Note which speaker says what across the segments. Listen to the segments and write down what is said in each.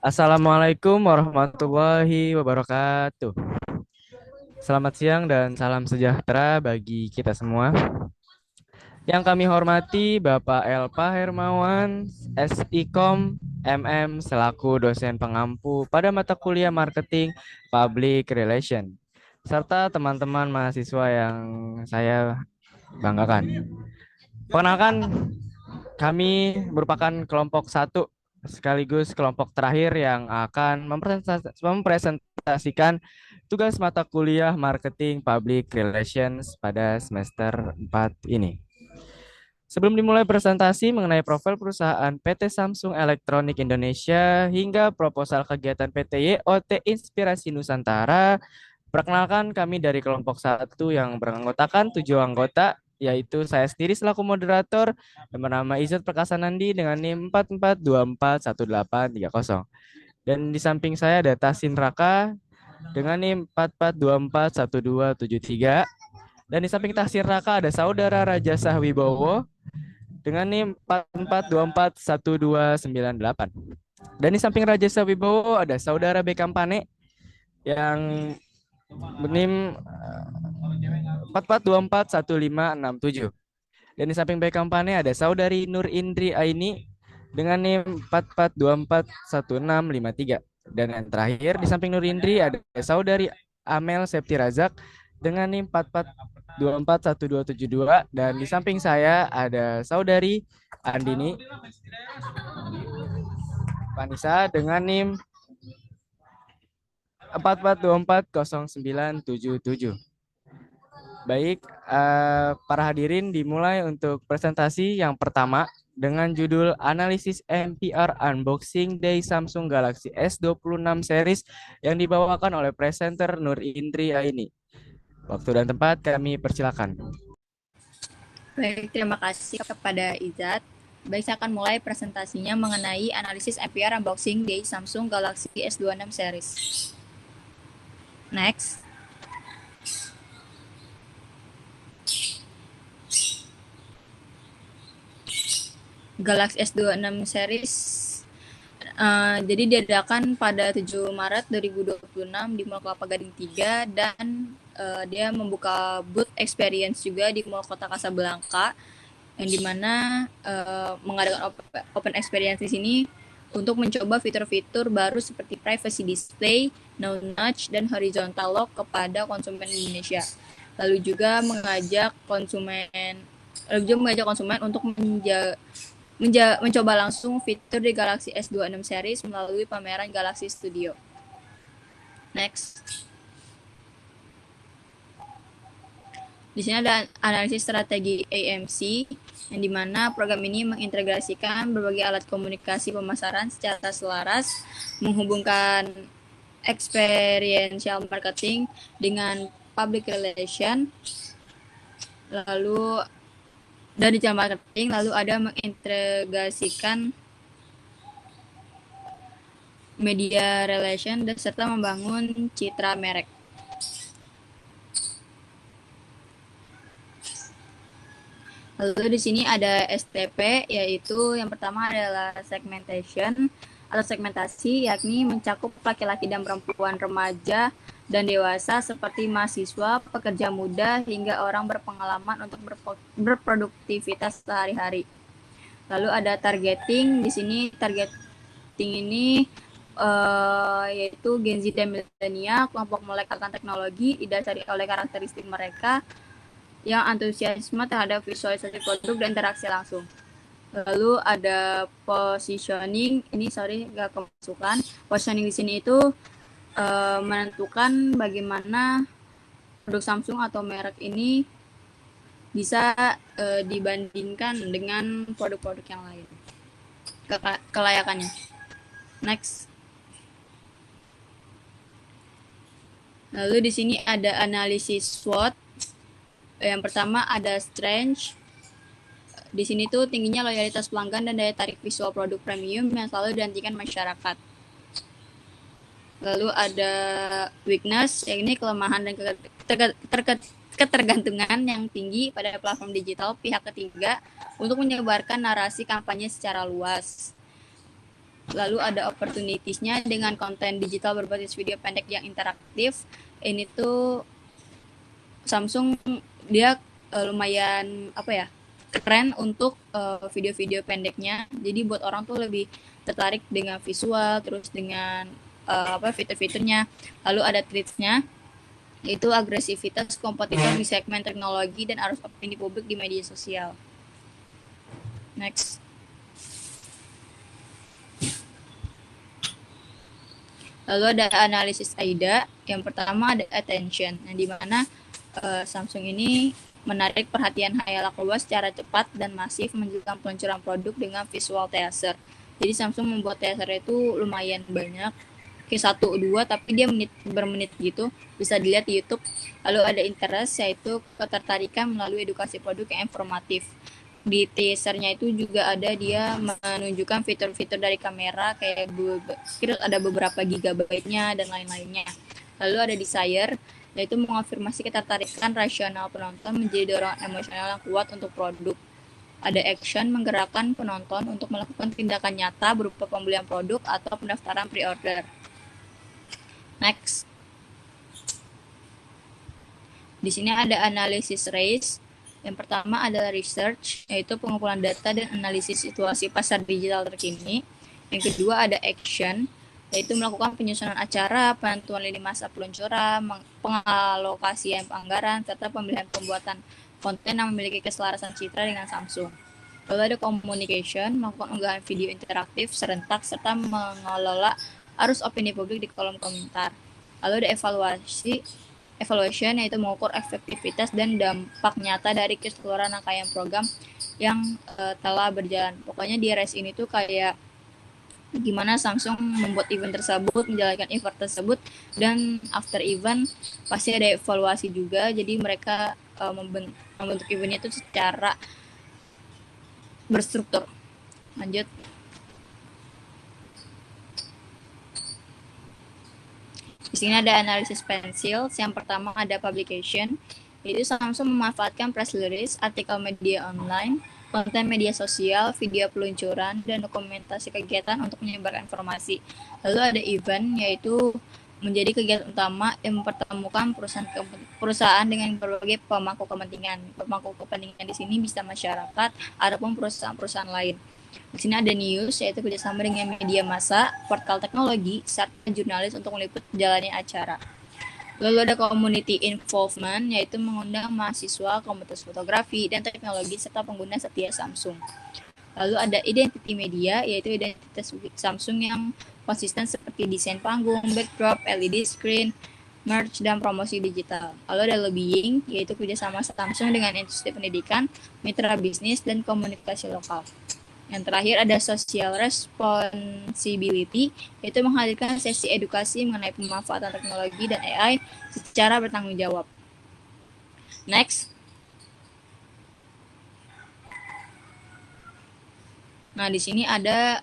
Speaker 1: Assalamualaikum warahmatullahi wabarakatuh. Selamat siang dan salam sejahtera bagi kita semua. Yang kami hormati Bapak Elpa Hermawan, SIKOM, MM selaku dosen pengampu pada mata kuliah Marketing Public Relation, serta teman-teman mahasiswa yang saya banggakan. Perkenalkan, kami merupakan kelompok satu sekaligus kelompok terakhir yang akan mempresentasikan tugas mata kuliah Marketing Public Relations pada semester 4 ini. Sebelum dimulai presentasi mengenai profil perusahaan PT Samsung Electronic Indonesia hingga proposal kegiatan PT YOT Inspirasi Nusantara, perkenalkan kami dari kelompok satu yang beranggotakan 7 anggota, yaitu saya sendiri selaku moderator yang bernama Izzat Perkasa Nandi dengan NIM 44241830. Dan di samping saya ada Tasin Raka dengan NIM 44241273. Dan di samping Tasin Raka ada saudara Raja Sahwibowo dengan NIM 44241298. Dan di samping Raja Sahwibowo ada saudara Bekam Pane yang NIM 44241567. Dan di samping back kampanye ada saudari Nur Indri Aini dengan NIM 44241653. Dan yang terakhir di samping Nur Indri ada saudari Amel Septi Razak dengan NIM 44241272. Dan di samping saya ada saudari Andini Vanessa dengan NIM 44240977. Baik, para hadirin dimulai untuk presentasi yang pertama dengan judul Analisis MPR Unboxing Day Samsung Galaxy S26 Series yang dibawakan oleh presenter Nur Indri Aini. Waktu dan tempat kami persilakan.
Speaker 2: Baik, terima kasih kepada Izzat. Baik, saya akan mulai presentasinya mengenai analisis MPR Unboxing Day Samsung Galaxy S26 Series. Next. Galaxy S26 Series jadi diadakan pada 7 Maret 2026 di Mall Kelapa Gading 3 dan dia membuka booth experience juga di Mall Kota Kasablanka yang dimana mengadakan open experience di sini untuk mencoba fitur-fitur baru seperti privacy display, no nudge, dan horizontal lock kepada konsumen Indonesia. Lalu juga mengajak konsumen untuk mencoba langsung fitur di Galaxy S26 series melalui pameran Galaxy Studio. Next. Di sini ada analisis strategi AMC yang dimana program ini mengintegrasikan berbagai alat komunikasi pemasaran secara selaras, menghubungkan experiential marketing dengan public relation, lalu dari digital marketing, lalu ada mengintegrasikan media relation dan serta membangun citra merek. Lalu di sini ada STP, yaitu yang pertama adalah segmentation atau segmentasi, yakni mencakup laki-laki dan perempuan, remaja dan dewasa seperti mahasiswa, pekerja muda, hingga orang berpengalaman untuk berproduktivitas sehari-hari. Lalu ada targeting, di sini targeting ini yaitu Gen Z dan milenial, kelompok melek akan teknologi, didasari oleh karakteristik mereka yang antusiasme terhadap visualisasi produk dan interaksi langsung. Lalu ada positioning, ini nggak kemasukan. Positioning di sini itu menentukan bagaimana produk Samsung atau merek ini bisa dibandingkan dengan produk-produk yang lain. Kelayakannya. Next. Lalu di sini ada analisis SWOT. Yang pertama ada strength. Di sini tuh tingginya loyalitas pelanggan dan daya tarik visual produk premium yang selalu dinantikan masyarakat. Lalu ada weakness, yang ini kelemahan dan ketergantungan yang tinggi pada platform digital pihak ketiga untuk menyebarkan narasi kampanye secara luas. Lalu ada opportunities-nya dengan konten digital berbasis video pendek yang interaktif. Ini tuh Samsung dia lumayan apa ya, keren untuk video-video pendeknya. Jadi buat orang tuh lebih tertarik dengan visual, terus dengan fitur-fiturnya. Lalu ada treats-nya, yaitu agresivitas kompetitor di segmen teknologi dan arus opini publik di media sosial. Next. Lalu ada analisis AIDA. Yang pertama ada attention, yang dimana Samsung ini menarik perhatian khalayak luas secara cepat dan masif menjelang peluncuran produk dengan visual teaser. Jadi Samsung membuat teaser itu lumayan banyak, kayak 1-2 tapi dia bermenit gitu, bisa dilihat di YouTube. Lalu ada interest, yaitu ketertarikan melalui edukasi produk yang informatif. Di teasernya itu juga ada dia menunjukkan fitur-fitur dari kamera, kayak ada beberapa gigabyte-nya dan lain-lainnya. Lalu ada desire, yaitu mengonfirmasi ketertarikan rasional penonton menjadi dorongan emosional yang kuat untuk produk. Ada action, menggerakkan penonton untuk melakukan tindakan nyata berupa pembelian produk atau pendaftaran pre-order. Next. Di sini ada analisis race. Yang pertama adalah research, yaitu pengumpulan data dan analisis situasi pasar digital terkini. Yang kedua ada action, yaitu melakukan penyusunan acara, penentuan lini masa peluncuran, pengalokasian anggaran, serta pemilihan pembuatan konten yang memiliki keselarasan citra dengan Samsung. Lalu ada communication, melakukan unggahan video interaktif serentak, serta mengelola arus opini publik di kolom komentar. Lalu ada evaluation, yaitu mengukur efektivitas dan dampak nyata dari keseluruhan rangkaian program yang telah berjalan. Pokoknya di race ini tuh kayak gimana Samsung membuat event tersebut, menjalankan event tersebut, dan after event pasti ada evaluasi juga. Jadi mereka membentuk eventnya itu secara berstruktur. Lanjut. Di sini ada analisis pensil. Yang pertama ada publication, yaitu Samsung memanfaatkan press release, artikel media online, konten media sosial, video peluncuran, dan dokumentasi kegiatan untuk menyebarkan informasi. Lalu ada event, yaitu menjadi kegiatan utama yang mempertemukan perusahaan dengan berbagai pemangku kepentingan. Pemangku kepentingan di sini bisa masyarakat ataupun perusahaan-perusahaan lain. Di sini ada news, yaitu kerjasama dengan media massa, portal teknologi, serta jurnalis untuk meliput jalannya acara. Lalu ada community involvement, yaitu mengundang mahasiswa, komunitas fotografi, dan teknologi, serta pengguna setia Samsung. Lalu ada identity media, yaitu identitas Samsung yang konsisten seperti desain panggung, backdrop, LED screen, merch, dan promosi digital. Lalu ada lobbying, yaitu kerjasama Samsung dengan industri pendidikan, mitra bisnis, dan komunikasi lokal. Yang terakhir ada social responsibility, yaitu menghadirkan sesi edukasi mengenai pemanfaatan teknologi dan AI secara bertanggung jawab. Next. Nah, di sini ada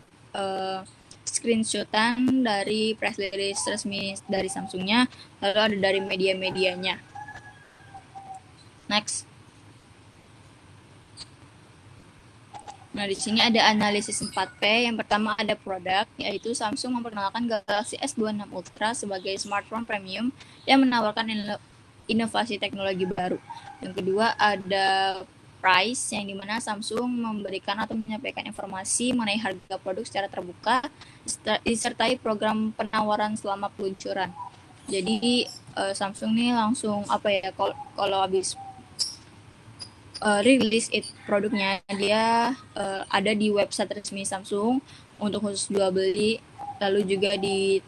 Speaker 2: screenshotan dari press release resmi dari Samsungnya, lalu ada dari media-medianya. Next. Nah, di sini ada analisis 4P. Yang pertama ada produk, yaitu Samsung memperkenalkan Galaxy S26 Ultra sebagai smartphone premium yang menawarkan inovasi teknologi baru. Yang kedua ada price, yang dimana Samsung memberikan atau menyampaikan informasi mengenai harga produk secara terbuka, disertai program penawaran selama peluncuran. Jadi Samsung nih langsung kalau habis rilis produknya, dia ada di website resmi Samsung untuk khusus jual beli, lalu juga di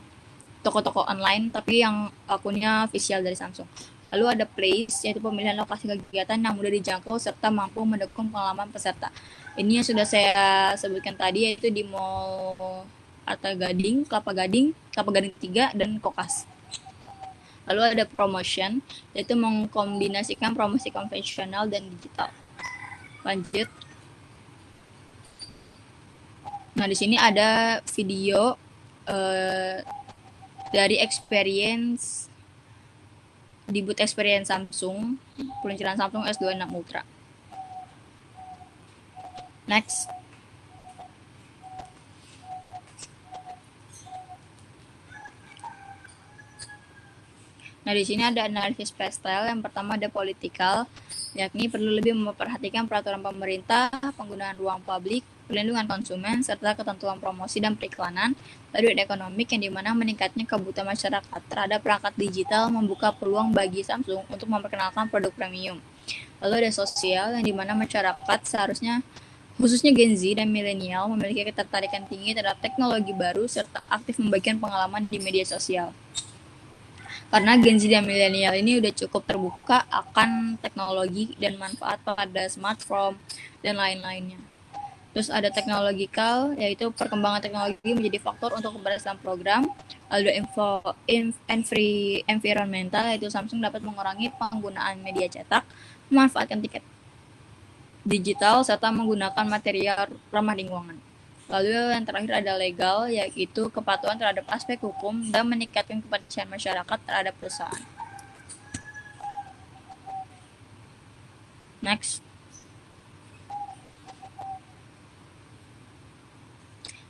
Speaker 2: toko-toko online tapi yang akunnya official dari Samsung. Lalu ada place, yaitu pemilihan lokasi kegiatan yang mudah dijangkau serta mampu mendukung pengalaman peserta. Ini yang sudah saya sebutkan tadi, yaitu di Mall Arta Gading, Kelapa Gading 3, dan Kokas. Lalu ada promotion, yaitu mengkombinasikan promosi konvensional dan digital. Lanjut. Nah, di sini ada video dari experience di booth experience Samsung, peluncuran Samsung S26 Ultra. Next. Nah, di sini ada analisis pastel. Yang pertama ada political, yakni perlu lebih memperhatikan peraturan pemerintah, penggunaan ruang publik, perlindungan konsumen, serta ketentuan promosi dan periklanan. Lalu ada ekonomik, yang dimana meningkatnya kebutuhan masyarakat terhadap perangkat digital membuka peluang bagi Samsung untuk memperkenalkan produk premium. Lalu ada sosial, yang dimana masyarakat seharusnya khususnya Gen Z dan milenial memiliki ketertarikan tinggi terhadap teknologi baru serta aktif membagikan pengalaman di media sosial. Karena Gen Z dan milenial ini udah cukup terbuka akan teknologi dan manfaat pada smartphone dan lain-lainnya. Terus ada teknologikal, yaitu perkembangan teknologi menjadi faktor untuk keberhasilan program. Lalu ada environmental, yaitu Samsung dapat mengurangi penggunaan media cetak, memanfaatkan tiket digital, serta menggunakan material ramah lingkungan. Lalu yang terakhir ada legal, yaitu kepatuhan terhadap aspek hukum dan meningkatkan kepercayaan masyarakat terhadap perusahaan. Next.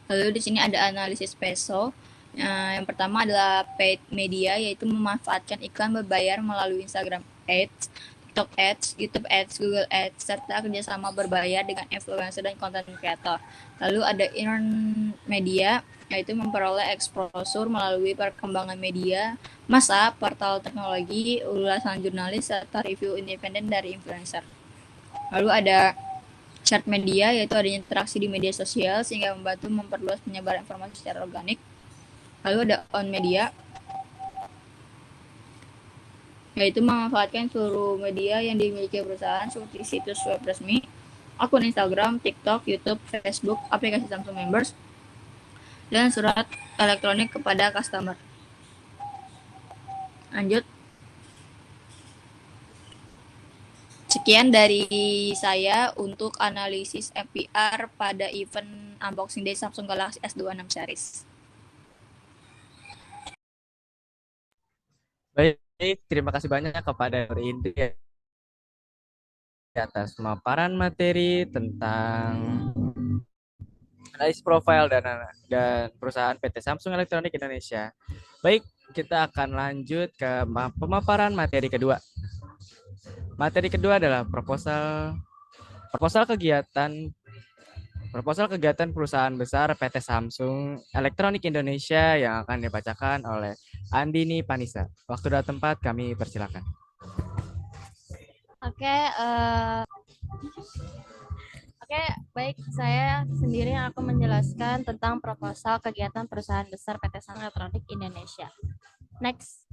Speaker 2: Lalu di sini ada analisis peso. Yang pertama adalah paid media, yaitu memanfaatkan iklan berbayar melalui Instagram Ads, TikTok Ads, YouTube Ads, Google Ads, serta kerjasama berbayar dengan influencer dan content creator. Lalu ada earned media, yaitu memperoleh exposure melalui perkembangan media, masa, portal teknologi, ulasan jurnalis, serta review independen dari influencer. Lalu ada chat media, yaitu adanya interaksi di media sosial sehingga membantu memperluas penyebaran informasi secara organik. Lalu ada on media, yaitu memanfaatkan seluruh media yang dimiliki perusahaan seperti situs web resmi, akun Instagram, TikTok, YouTube, Facebook, aplikasi Samsung Members, dan surat elektronik kepada customer. Lanjut. Sekian dari saya untuk analisis MPR pada event unboxing dari Samsung Galaxy S26 series.
Speaker 1: Baik, terima kasih banyak kepada Indri atas pemaparan materi tentang analisis profil dan perusahaan PT Samsung Electronics Indonesia. Baik, kita akan lanjut ke pemaparan materi kedua. Materi kedua adalah proposal kegiatan perusahaan besar PT Samsung Electronics Indonesia yang akan dibacakan oleh Andini Panisa. Waktu dan tempat kami persilakan.
Speaker 3: Oke, baik. Saya sendiri yang akan menjelaskan tentang proposal kegiatan perusahaan besar PT Samsung Electronics Indonesia. Next.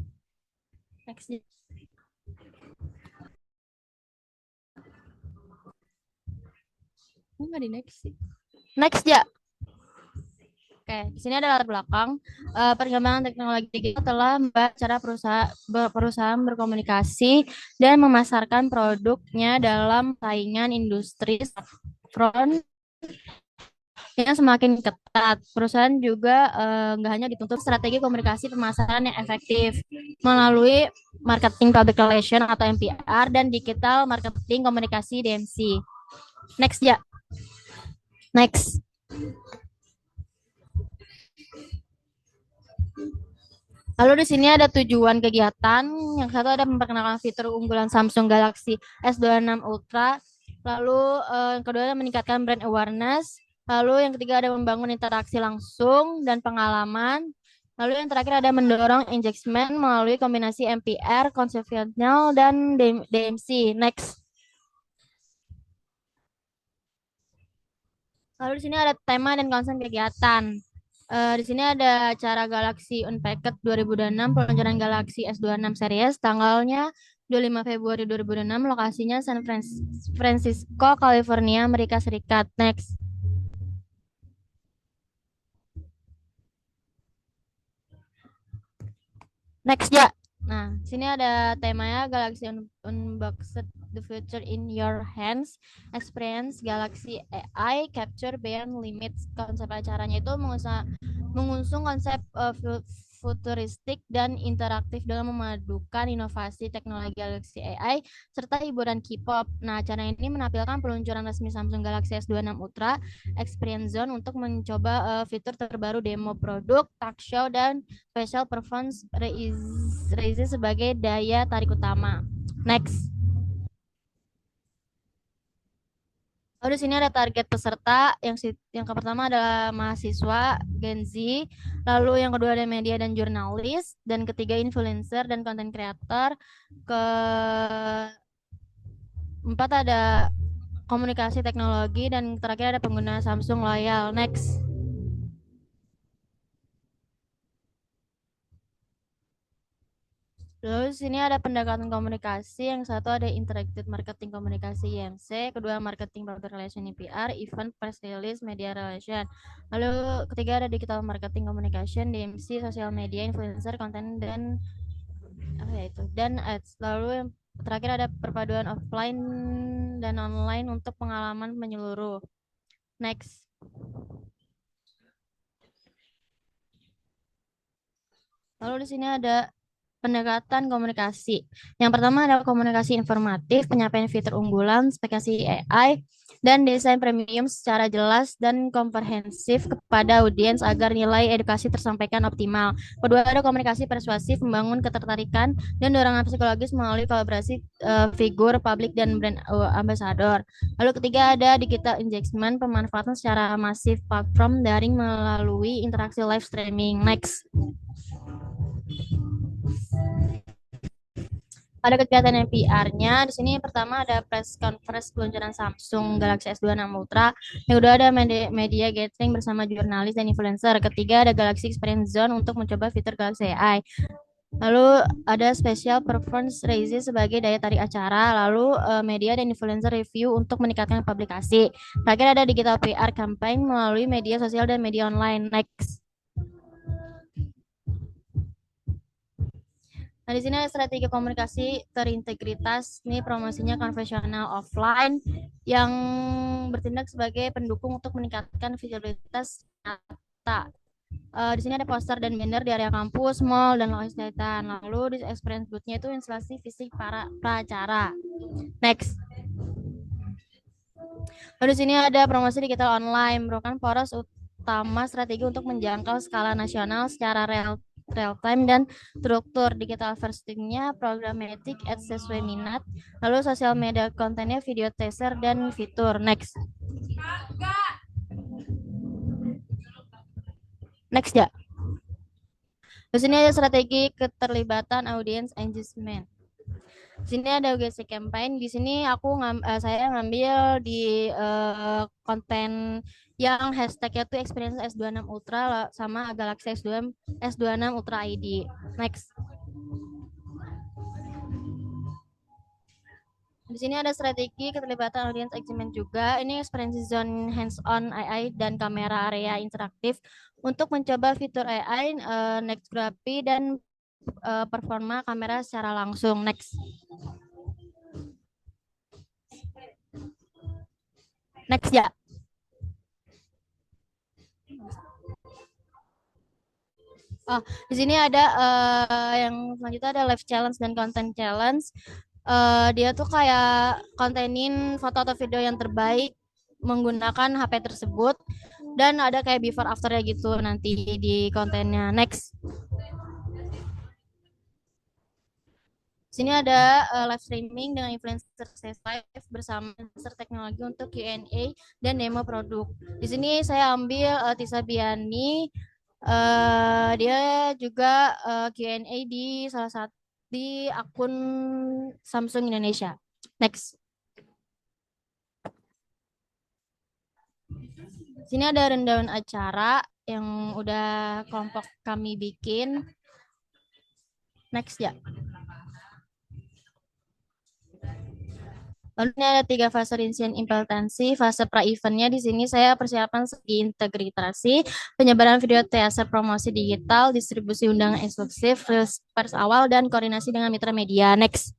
Speaker 3: Enggak di next sih. Next ya. Oke, di sini ada latar belakang. Perkembangan teknologi digital telah membuat cara perusahaan berkomunikasi dan memasarkan produknya dalam saingan industri smartphone yang semakin ketat. Perusahaan juga nggak hanya dituntut strategi komunikasi pemasaran yang efektif melalui marketing public relation atau MPR dan digital marketing komunikasi DMC. Next ya. Next. Lalu di sini ada tujuan kegiatan. Yang satu ada memperkenalkan fitur unggulan Samsung Galaxy S26 Ultra. Lalu yang kedua ada meningkatkan brand awareness. Lalu yang ketiga ada membangun interaksi langsung dan pengalaman. Lalu yang terakhir ada mendorong engagement melalui kombinasi MPR, konvensional, dan DMC. Next. Lalu di sini ada tema dan konsen kegiatan. Di sini ada acara Galaxy Unpacked 2026, peluncuran Galaxy S26 series, tanggalnya 25 Februari 2026, lokasinya San Francisco, California, Amerika Serikat. Next. Next ya. Nah, sini ada temanya Galaxy Unboxed, the future in your hands, experience Galaxy AI, capture beyond limits. Konsep acaranya itu mengusung konsep futuristik dan interaktif dengan memadukan inovasi teknologi Galaxy AI serta hiburan K-pop. Nah, acara ini menampilkan peluncuran resmi Samsung Galaxy S26 Ultra Experience Zone untuk mencoba fitur terbaru demo produk, talk show, dan special performance raises sebagai daya tarik utama. Next. Oh, di sini ada target peserta yang pertama adalah mahasiswa Gen Z, lalu yang kedua ada media dan jurnalis, dan ketiga influencer dan content creator, keempat ada komunikasi teknologi, dan terakhir ada pengguna Samsung loyal. Next. Lalu di sini ada pendekatan komunikasi, yang satu ada Interactive Marketing Komunikasi IMC, kedua Marketing Public Relation IPR, Event Press Release Media Relation. Lalu ketiga ada Digital Marketing Communication DMC, Social Media, Influencer, Konten, dan dan Ads. Lalu yang terakhir ada perpaduan offline dan online untuk pengalaman menyeluruh. Next. Lalu di sini ada pendekatan komunikasi. Yang pertama adalah komunikasi informatif, penyampaian fitur unggulan, spesifikasi AI, dan desain premium secara jelas dan komprehensif kepada audiens agar nilai edukasi tersampaikan optimal. Kedua ada komunikasi persuasif, membangun ketertarikan dan dorongan psikologis melalui kolaborasi figur publik dan brand ambassador. Lalu ketiga ada digital engagement, pemanfaatan secara masif platform daring melalui interaksi live streaming. Next. Pada kegiatan NPR-nya, di sini pertama ada press conference peluncuran Samsung Galaxy S26 Ultra. Yang kedua ada media gathering bersama jurnalis dan influencer. Ketiga ada Galaxy Experience Zone untuk mencoba fitur Galaxy AI. Lalu ada special performance raises sebagai daya tarik acara. Lalu media dan influencer review untuk meningkatkan publikasi. Terakhir ada digital PR campaign melalui media sosial dan media online. Next. Nah, di sini ada strategi komunikasi terintegritas. Ini promosinya konvensional offline yang bertindak sebagai pendukung untuk meningkatkan visibilitas nyata. Di sini ada poster dan banner di area kampus, mall, dan lokasi kegiatan. Lalu di experience booth-nya itu instalasi fisik para acara. Next. Lalu di sini ada promosi digital online, merupakan poros utama strategi untuk menjangkau skala nasional secara real time dan struktur. Digital versinya programmatic ads sesuai minat, lalu sosial media kontennya video teaser dan fitur. Next. Next ya. Di sini ada strategi keterlibatan audience engagement. Di sini ada UGC campaign. Di sini saya ngambil di konten yang hashtagnya tuh experience S26 Ultra sama Galaxy S26 Ultra ID. Next. Di sini ada strategi keterlibatan audience engagement juga. Ini experience zone hands-on AI dan kamera area interaktif untuk mencoba fitur AI, next graphy, dan performa kamera secara langsung. Next. Next ya. Oh, di sini ada yang selanjutnya ada live challenge dan content challenge. Dia tuh kayak kontenin foto atau video yang terbaik menggunakan HP tersebut, dan ada kayak before afternya gitu nanti di kontennya. Next. Sini ada live streaming dengan influencer live bersama influencer teknologi untuk Q&A dan demo produk. Di sini saya ambil Tisa Biani. Dia juga Q&A di salah satu di akun Samsung Indonesia. Next. Sini ada rundown acara yang udah kelompok kami bikin. Next ya. Lalu ini ada 3 fase rincian implementasi. Fase pra-eventnya di sini saya persiapan segi integrasi, penyebaran video teaser promosi digital, distribusi undangan eksklusif, pers awal, dan koordinasi dengan mitra media. Next.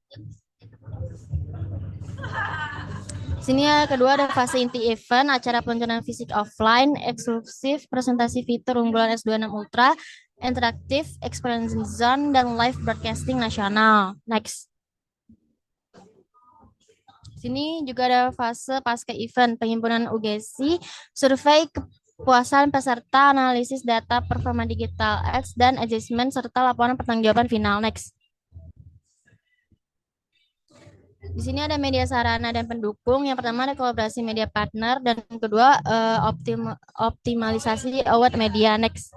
Speaker 3: Sini ya, kedua ada fase inti event, acara peluncuran fisik offline, eksklusif, presentasi fitur unggulan S26 Ultra, Interactive Experience Zone, dan live broadcasting nasional. Next. Sini juga ada fase pasca event, penghimpunan UGSI, survei kepuasan peserta, analisis data performa digital ads, dan adjustment, serta laporan pertanggungjawaban final. Next. Di sini ada media sarana dan pendukung. Yang pertama ada kolaborasi media partner, dan yang kedua optimalisasi award media. Next.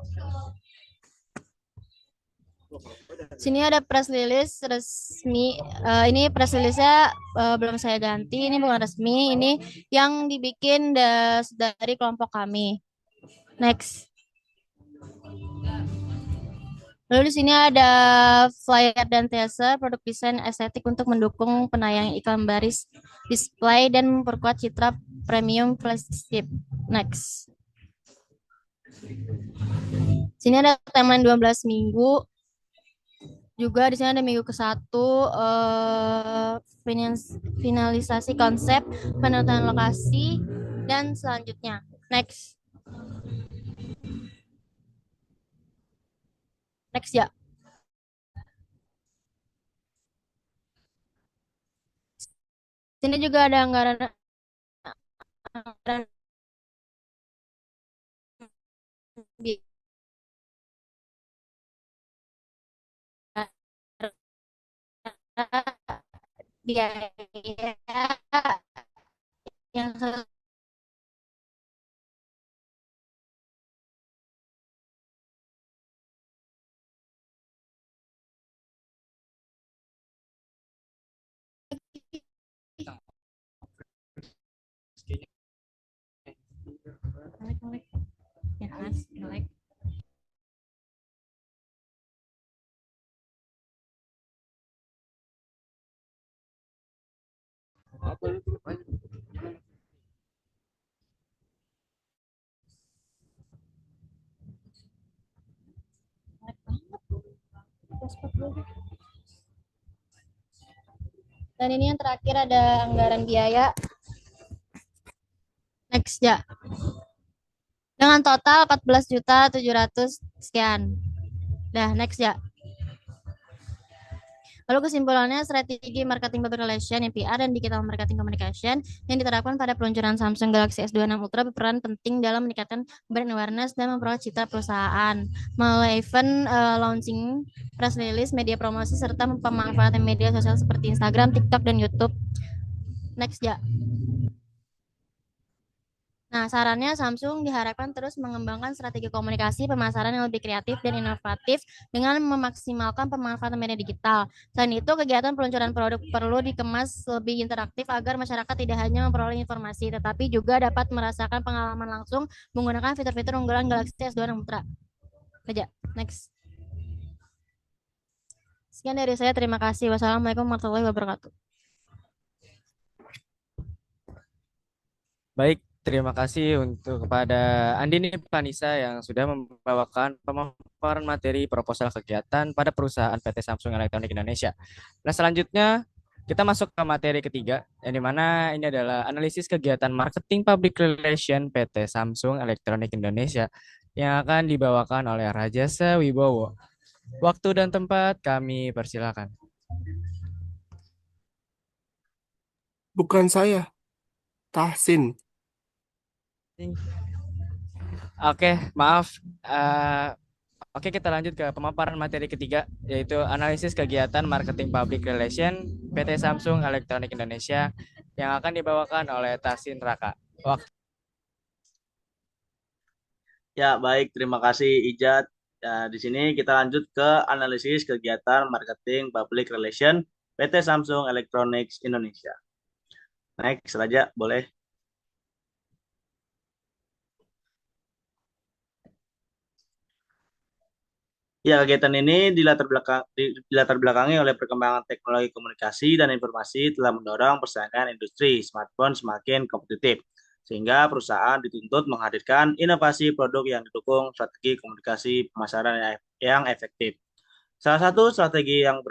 Speaker 3: Sini ada press release resmi. Ini press release-nya belum saya ganti. Ini bukan resmi. Ini yang dibikin dari kelompok kami. Next. Lalu di sini ada flyer dan teaser produk desain estetik untuk mendukung penayangan iklan baris display dan memperkuat citra premium flagship. Next. Sini ada timeline 12 minggu. Juga di sini ada minggu ke-1 finalisasi konsep, penentuan lokasi, dan selanjutnya. Next. Next ya. Sini juga ada anggaran biaya yang dan ini yang terakhir ada anggaran biaya. Next ya. Dengan total 14.700.000 sekian. Dah, next ya. Lalu kesimpulannya, strategi marketing public relation (MPR) dan digital marketing communication yang diterapkan pada peluncuran Samsung Galaxy S26 Ultra berperan penting dalam meningkatkan brand awareness dan memperoleh citra perusahaan. Melalui event launching, press release, media promosi, serta pemanfaatan media sosial seperti Instagram, TikTok, dan YouTube. Next ya. Nah, sarannya Samsung diharapkan terus mengembangkan strategi komunikasi pemasaran yang lebih kreatif dan inovatif dengan memaksimalkan pemanfaatan media digital. Selain itu, kegiatan peluncuran produk perlu dikemas lebih interaktif agar masyarakat tidak hanya memperoleh informasi, tetapi juga dapat merasakan pengalaman langsung menggunakan fitur-fitur unggulan Galaxy S26 Ultra. Aja, next. Sekian dari saya, terima kasih. Wassalamualaikum warahmatullahi wabarakatuh.
Speaker 1: Baik, terima kasih untuk kepada Andini Panisa yang sudah membawakan pemaparan materi proposal kegiatan pada perusahaan PT Samsung Electronics Indonesia. Nah, selanjutnya kita masuk ke materi ketiga, yang dimana ini adalah analisis kegiatan marketing public relation PT Samsung Electronics Indonesia yang akan dibawakan oleh Rajasa Wibowo. Waktu dan tempat kami persilakan.
Speaker 4: Bukan saya, Tahsin.
Speaker 1: Oke, maaf. Oke, kita lanjut ke pemaparan materi ketiga, yaitu analisis kegiatan marketing public relation PT Samsung Electronics Indonesia yang akan dibawakan oleh Tahsin Raka. Waktu.
Speaker 5: Ya, baik. Terima kasih, Ijat. Di sini kita lanjut ke analisis kegiatan marketing public relation PT Samsung Electronics Indonesia. Next saja, boleh. Ya, kegiatan ini dilatar belakangi oleh perkembangan teknologi komunikasi dan informasi telah mendorong persaingan industri smartphone semakin kompetitif, sehingga perusahaan dituntut menghadirkan inovasi produk yang didukung strategi komunikasi pemasaran yang efektif. Salah satu strategi yang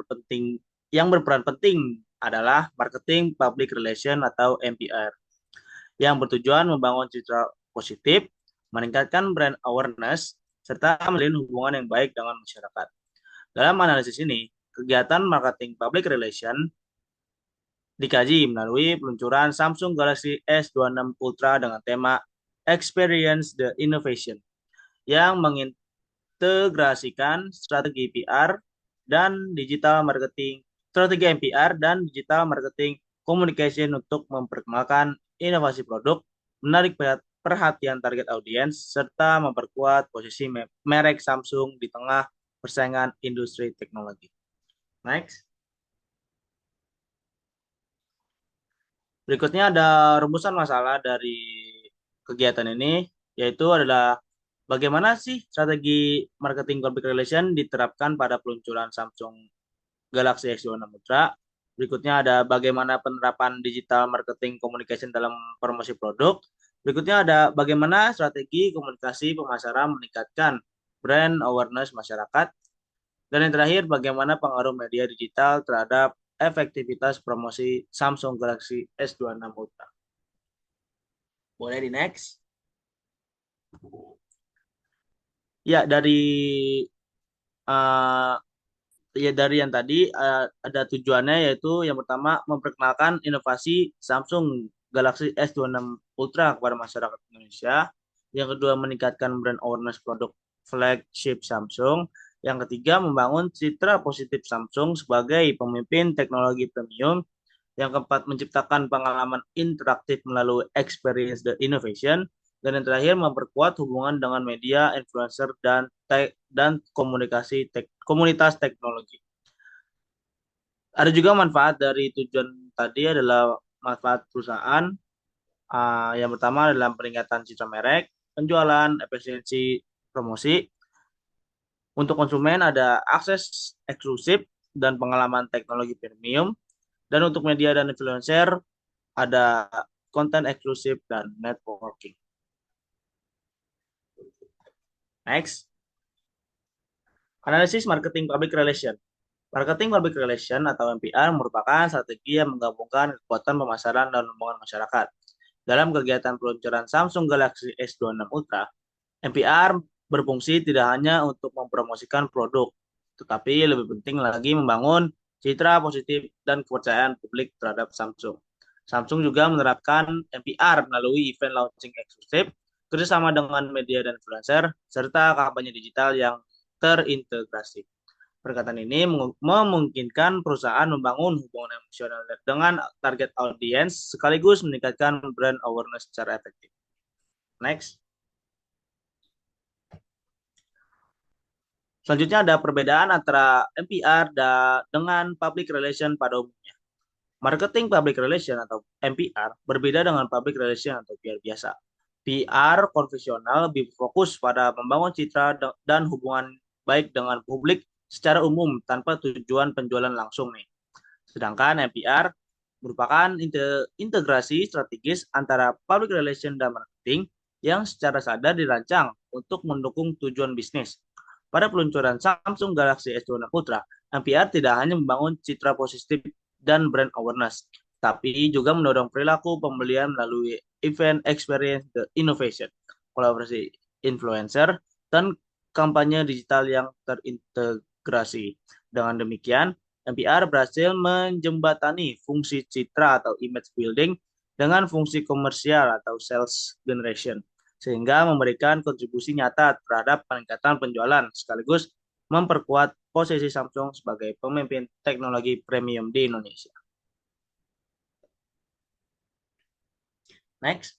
Speaker 5: berperan penting adalah marketing public relation atau MPR, yang bertujuan membangun citra positif, meningkatkan brand awareness, serta menjalin hubungan yang baik dengan masyarakat. Dalam analisis ini, kegiatan marketing public relation dikaji melalui peluncuran Samsung Galaxy S26 Ultra dengan tema Experience the Innovation yang mengintegrasikan strategi PR dan digital marketing, strategi MPR dan digital marketing communication untuk memperkenalkan inovasi produk, menarik perhatian target audiens, serta memperkuat posisi merek Samsung di tengah persaingan industri teknologi. Next. Berikutnya ada rumusan masalah dari kegiatan ini, yaitu adalah bagaimana sih strategi marketing public relation diterapkan pada peluncuran Samsung Galaxy S26 Ultra. Berikutnya ada bagaimana penerapan digital marketing communication dalam promosi produk. Berikutnya ada bagaimana strategi komunikasi pemasaran meningkatkan brand awareness masyarakat. Dan yang terakhir, bagaimana pengaruh media digital terhadap efektivitas promosi Samsung Galaxy S26 Ultra. Boleh di next. Ya, uh, dari yang tadi ada tujuannya, yaitu yang pertama memperkenalkan inovasi Samsung Galaxy S26 Ultra kepada masyarakat Indonesia. Yang kedua, meningkatkan brand awareness produk flagship Samsung. Yang ketiga, membangun citra positif Samsung sebagai pemimpin teknologi premium. Yang keempat, menciptakan pengalaman interaktif melalui experience the innovation. Dan yang terakhir, memperkuat hubungan dengan media, influencer, dan komunitas teknologi. Ada juga manfaat dari tujuan tadi adalah manfaat perusahaan. Yang pertama adalah peningkatan citra merek, penjualan, efisiensi promosi. Untuk konsumen ada akses eksklusif dan pengalaman teknologi premium. Dan untuk media dan influencer ada konten eksklusif dan networking. Next. Analisis marketing public relation. Marketing public relation atau MPR merupakan strategi yang menggabungkan kekuatan pemasaran dan hubungan masyarakat. Dalam kegiatan peluncuran Samsung Galaxy S26 Ultra, MPR berfungsi tidak hanya untuk mempromosikan produk, tetapi lebih penting lagi membangun citra positif dan kepercayaan publik terhadap Samsung. Samsung juga menerapkan MPR melalui event launching eksklusif, kerjasama dengan media dan influencer, serta kampanye digital yang terintegrasi. Perkataan ini memungkinkan perusahaan membangun hubungan emosional dengan target audiens sekaligus meningkatkan brand awareness secara efektif. Next. Selanjutnya ada perbedaan antara MPR dengan public relation pada umumnya. Marketing public relation atau MPR berbeda dengan public relation atau PR biasa. PR konvensional lebih fokus pada membangun citra dan hubungan baik dengan publik secara umum tanpa tujuan penjualan langsung nih. Sedangkan MPR merupakan integrasi strategis antara public relation dan marketing yang secara sadar dirancang untuk mendukung tujuan bisnis. Pada peluncuran Samsung Galaxy S26 Ultra, MPR tidak hanya membangun citra positif dan brand awareness, tapi juga mendorong perilaku pembelian melalui event experience the innovation, kolaborasi influencer, dan kampanye digital yang terintegrasi. Dengan demikian, MPR berhasil menjembatani fungsi citra atau image building dengan fungsi komersial atau sales generation, sehingga memberikan kontribusi nyata terhadap peningkatan penjualan sekaligus memperkuat posisi Samsung sebagai pemimpin teknologi premium di Indonesia. Next.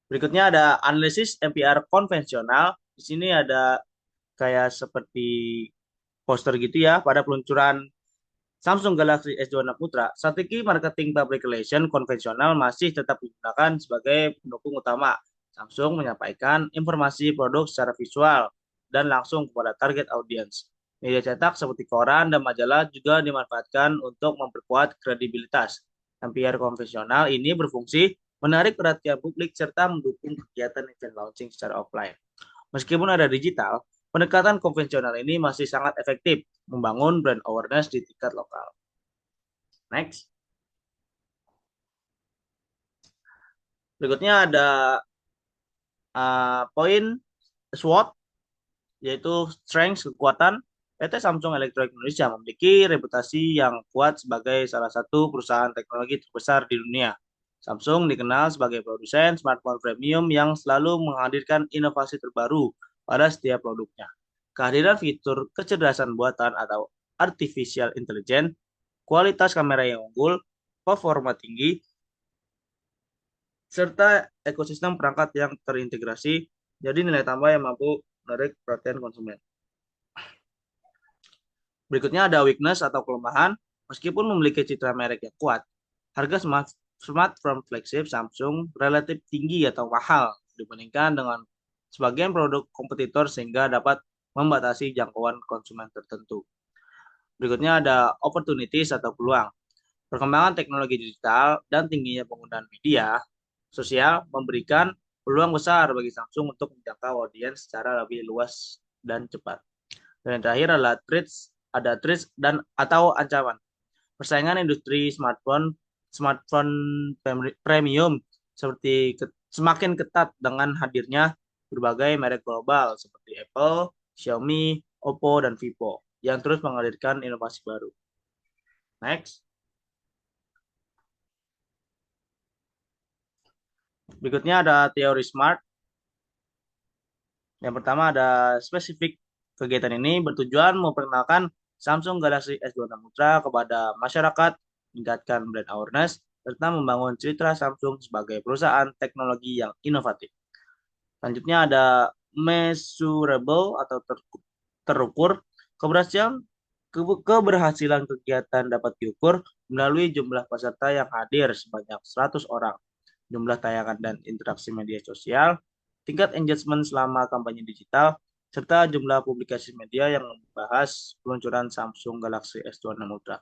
Speaker 5: Berikutnya ada analisis MPR konvensional. Di sini ada kayak seperti poster gitu ya pada peluncuran Samsung Galaxy S26 Ultra, strategi marketing public relation konvensional masih tetap digunakan sebagai pendukung utama. Samsung menyampaikan informasi produk secara visual dan langsung kepada target audiens. Media cetak seperti koran dan majalah juga dimanfaatkan untuk memperkuat kredibilitas. MPR konvensional ini berfungsi menarik perhatian publik serta mendukung kegiatan event launching secara offline. Meskipun ada digital, pendekatan konvensional ini masih sangat efektif membangun brand awareness di tingkat lokal. Next. Berikutnya ada poin SWOT, yaitu strength, kekuatan. PT Samsung Electronics Indonesia memiliki reputasi yang kuat sebagai salah satu perusahaan teknologi terbesar di dunia. Samsung dikenal sebagai produsen smartphone premium yang selalu menghadirkan inovasi terbaru pada setiap produknya. Kehadiran fitur kecerdasan buatan atau artificial intelligence, kualitas kamera yang unggul, performa tinggi, serta ekosistem perangkat yang terintegrasi, jadi nilai tambah yang mampu menarik perhatian konsumen. Berikutnya ada weakness atau kelemahan. Meskipun memiliki citra merek yang kuat, harga smartphone flagship Samsung relatif tinggi atau mahal dibandingkan dengan sebagian produk kompetitor sehingga dapat membatasi jangkauan konsumen tertentu. Berikutnya ada opportunities atau peluang. Perkembangan teknologi digital dan tingginya penggunaan media sosial memberikan peluang besar bagi Samsung untuk menjangkau audiens secara lebih luas dan cepat. Dan yang terakhir adalah threats dan atau ancaman. Persaingan industri smartphone premium semakin ketat dengan hadirnya berbagai merek global seperti Apple, Xiaomi, Oppo, dan Vivo yang terus menghadirkan inovasi baru. Next. Berikutnya ada teori SMART. Yang pertama ada spesifik. Kegiatan ini bertujuan memperkenalkan Samsung Galaxy S26 Ultra kepada masyarakat, meningkatkan brand awareness, serta membangun citra Samsung sebagai perusahaan teknologi yang inovatif. Selanjutnya ada measurable atau terukur. Keberhasilan kegiatan dapat diukur melalui jumlah peserta yang hadir sebanyak 100 orang, jumlah tayangan dan interaksi media sosial, tingkat engagement selama kampanye digital, serta jumlah publikasi media yang membahas peluncuran Samsung Galaxy S26 Ultra.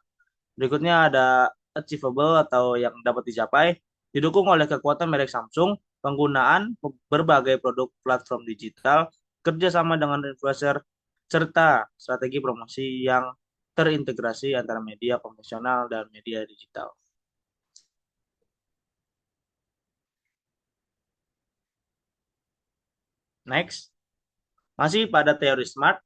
Speaker 5: Berikutnya ada achievable atau yang dapat dicapai, didukung oleh kekuatan merek Samsung, penggunaan berbagai produk platform digital, kerjasama dengan influencer, serta strategi promosi yang terintegrasi antara media konvensional dan media digital. Next, masih pada teori SMART,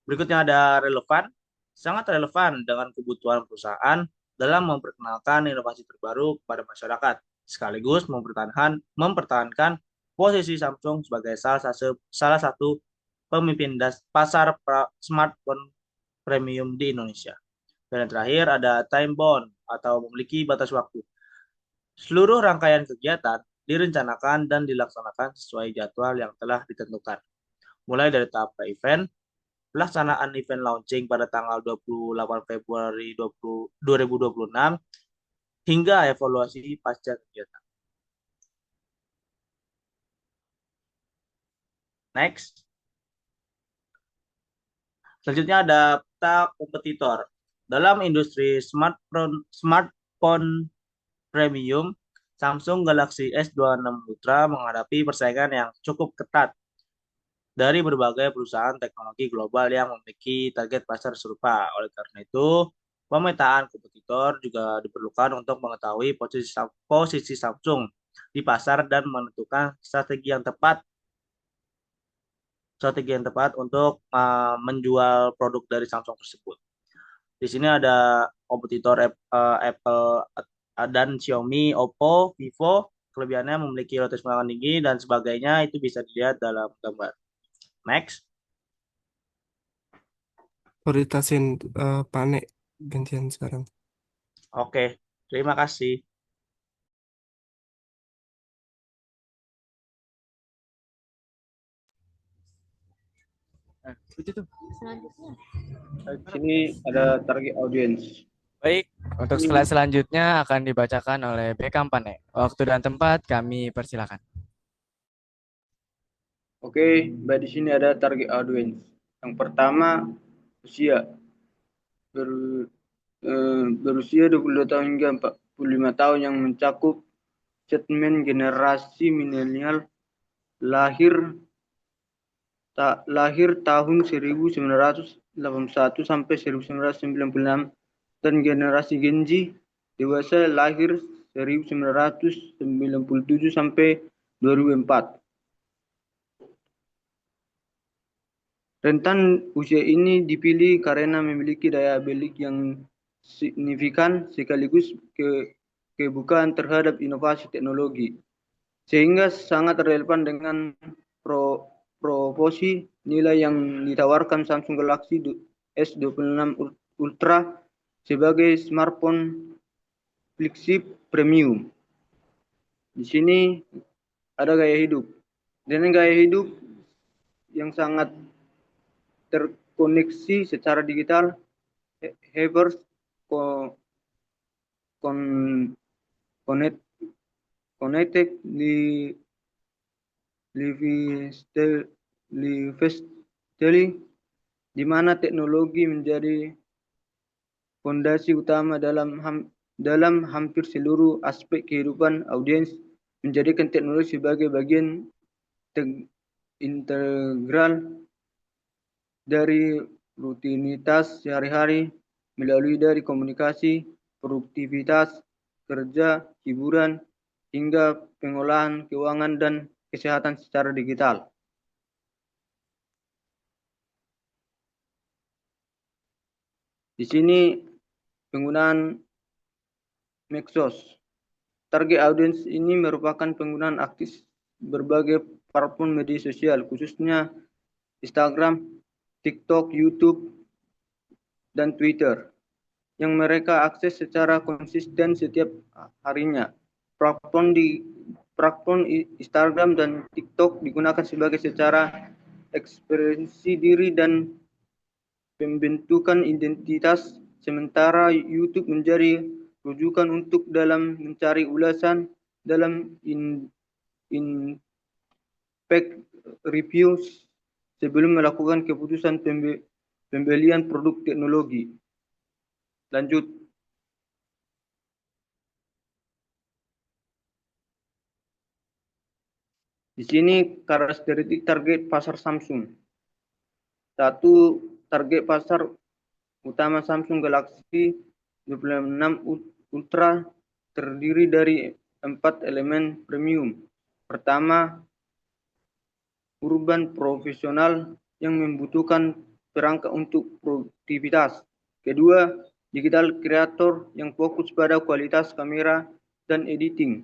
Speaker 5: berikutnya ada relevan, sangat relevan dengan kebutuhan perusahaan dalam memperkenalkan inovasi terbaru kepada masyarakat, sekaligus mempertahankan posisi Samsung sebagai salah satu pemimpin pasar smartphone premium di Indonesia. Dan yang terakhir ada time bound atau memiliki batas waktu. Seluruh rangkaian kegiatan direncanakan dan dilaksanakan sesuai jadwal yang telah ditentukan. Mulai dari tahap pre-event, pelaksanaan event launching pada tanggal 28 Februari 2026, hingga evaluasi pasca kegiatan. Next. Selanjutnya ada peta kompetitor. Dalam industri smartphone premium, Samsung Galaxy S26 Ultra menghadapi persaingan yang cukup ketat dari berbagai perusahaan teknologi global yang memiliki target pasar serupa. Oleh karena itu, pemetaan kompetitor juga diperlukan untuk mengetahui posisi Samsung di pasar dan menentukan strategi yang tepat untuk menjual produk dari Samsung tersebut. Di sini ada kompetitor Apple dan Xiaomi, Oppo, Vivo. Kelebihannya memiliki rotation pelanggan tinggi dan sebagainya, itu bisa dilihat dalam gambar. Next.
Speaker 4: Prioritasin Pane gantian sekarang.
Speaker 5: Oke, terima kasih.
Speaker 1: Nah, itu tuh.
Speaker 3: Selanjutnya.
Speaker 6: Di sini ada target audience.
Speaker 1: Baik, untuk slide selanjutnya akan dibacakan oleh Bekam Pane. Waktu dan tempat kami persilakan.
Speaker 6: Oke, baik, di sini ada target audience. Yang pertama, usia. Berusia 22 tahun hingga 45 tahun yang mencakup segmen generasi milenial lahir tahun 1981 sampai 1996 dan generasi Gen Z dewasa lahir 1997 sampai 2004. Rentan usia ini dipilih karena memiliki daya beli yang signifikan sekaligus kebukaan terhadap inovasi teknologi, sehingga sangat relevan dengan proporsi nilai yang ditawarkan Samsung Galaxy S26 Ultra sebagai smartphone flagship premium. Di sini ada gaya hidup. Dengan gaya hidup yang sangat terkoneksi secara digital, Havers connected lifestyle, di mana teknologi menjadi fondasi utama dalam hampir seluruh aspek kehidupan audiens, menjadikan teknologi sebagai bagian integral dari rutinitas sehari-hari, melalui dari komunikasi, produktivitas, kerja, hiburan, hingga pengolahan keuangan dan kesehatan secara digital. Di sini penggunaan medsos. Target audiens ini merupakan penggunaan aktif berbagai platform media sosial, khususnya Instagram, TikTok, YouTube, dan Twitter, yang mereka akses secara konsisten setiap harinya. Platform Instagram dan TikTok digunakan sebagai secara ekspresi diri dan pembentukan identitas, sementara YouTube menjadi rujukan untuk dalam mencari ulasan dalam impact reviews sebelum melakukan keputusan pembelian produk teknologi. Lanjut. Di sini karakteristik target pasar Samsung. Satu, target pasar utama Samsung Galaxy 26 Ultra terdiri dari 4 elemen premium. Pertama, urban profesional yang membutuhkan perangkat untuk produktivitas. Kedua, digital creator yang fokus pada kualitas kamera dan editing.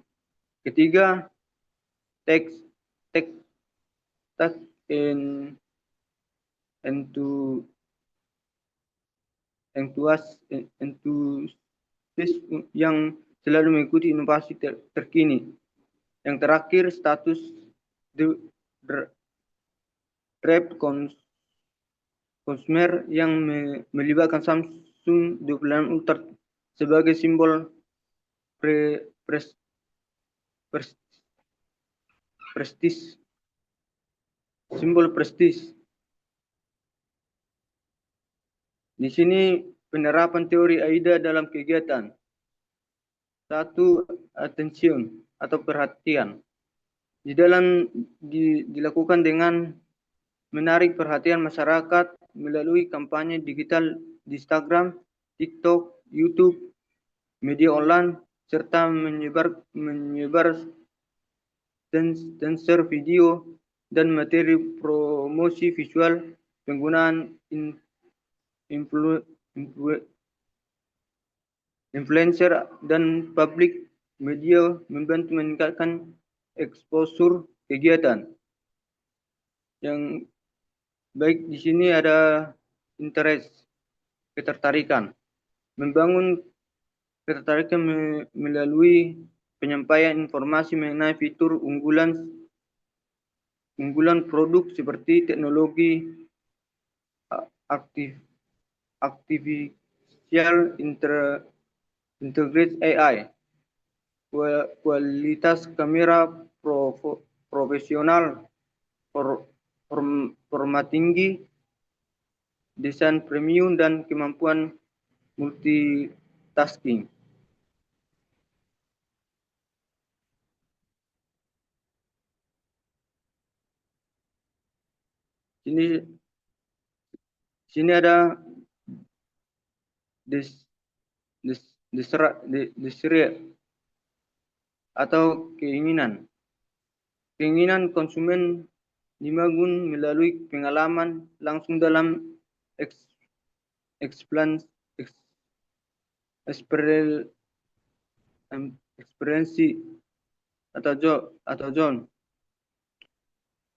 Speaker 6: Ketiga, tech entusias yang selalu mengikuti inovasi terkini. Yang terakhir, status drive consumer yang melibatkan Samsung 26 Ultra sebagai simbol prestis. Simbol prestis. Di sini penerapan teori AIDA dalam kegiatan. Satu, attention atau perhatian. Dilakukan dengan menarik perhatian masyarakat melalui kampanye digital di Instagram, TikTok, YouTube, media online, serta menyebar dancer video dan materi promosi visual. Penggunaan influencer dan public media membantu meningkatkan exposure kegiatan. Yang baik di sini ada interest, ketertarikan. Membangun ketertarikan melalui penyampaian informasi mengenai fitur unggulan produk seperti teknologi artificial integrated AI, kualitas kamera profesional, format tinggi, desain premium, dan kemampuan multitasking. Sini ada desire atau keinginan konsumen Dibangun melalui pengalaman langsung dalam eks, eksplan, eks, eksperel, eksperiensi atau zone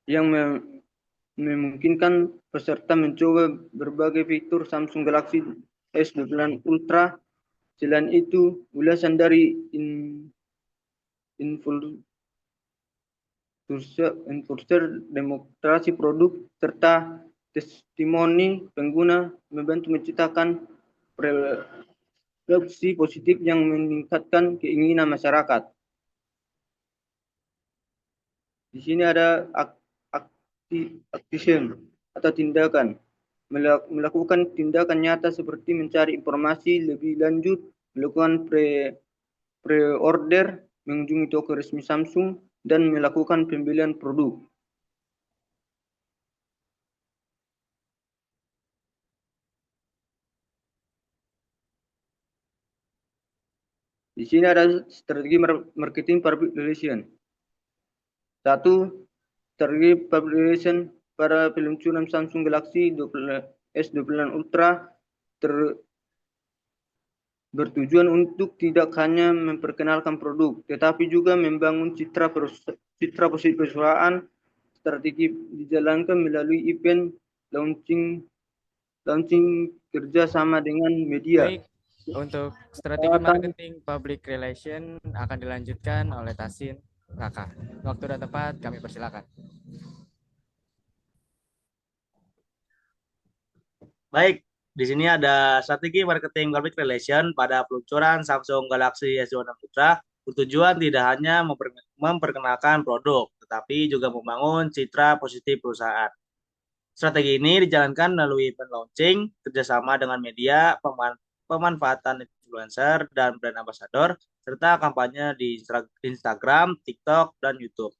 Speaker 6: yang memungkinkan peserta mencoba berbagai fitur Samsung Galaxy S9 Ultra. Selain itu, ulasan dari influencer demonstrasi produk serta testimoni pengguna membantu menciptakan refleksi positif yang meningkatkan keinginan masyarakat. Di sini ada action atau tindakan. Melakukan tindakan nyata seperti mencari informasi lebih lanjut, melakukan pre-order, mengunjungi toko resmi Samsung, dan melakukan pembelian produk. Di sini ada strategi marketing public relation. 1. Strategi public relation pada peluncuran Samsung Galaxy S9 Ultra bertujuan untuk tidak hanya memperkenalkan produk, tetapi juga membangun citra positif perusahaan. Strategi dijalankan melalui event launching kerjasama dengan media.
Speaker 1: Baik, untuk strategi marketing public relation akan dilanjutkan oleh Tasin Raka. Waktu dan tempat kami persilakan.
Speaker 5: Baik, di sini ada strategi marketing public relation pada peluncuran Samsung Galaxy S26 Ultra bertujuan tidak hanya memperkenalkan produk, tetapi juga membangun citra positif perusahaan. Strategi ini dijalankan melalui event launching, kerjasama dengan media, pemanfaatan influencer dan brand ambassador, serta kampanye di Instagram, TikTok, dan YouTube.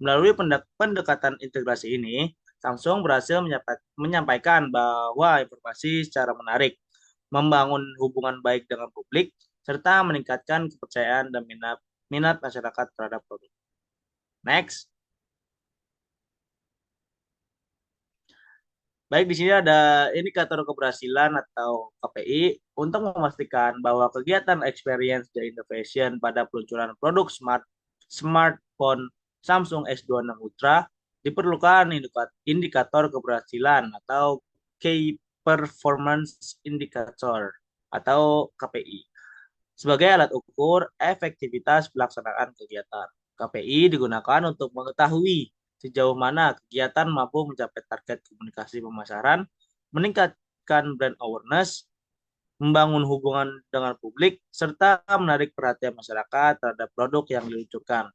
Speaker 5: Melalui pendekatan integrasi ini, Samsung berhasil menyampaikan bahwa informasi secara menarik, membangun hubungan baik dengan publik, serta meningkatkan kepercayaan dan minat masyarakat terhadap produk. Next. Baik, di sini ada indikator keberhasilan atau KPI untuk memastikan bahwa kegiatan experience dan innovation pada peluncuran produk smartphone Samsung S26 Ultra diperlukan indikator keberhasilan atau Key Performance Indicator atau KPI sebagai alat ukur efektivitas pelaksanaan kegiatan. KPI digunakan untuk mengetahui sejauh mana kegiatan mampu mencapai target komunikasi pemasaran, meningkatkan brand awareness, membangun hubungan dengan publik, serta menarik perhatian masyarakat terhadap produk yang diluncurkan.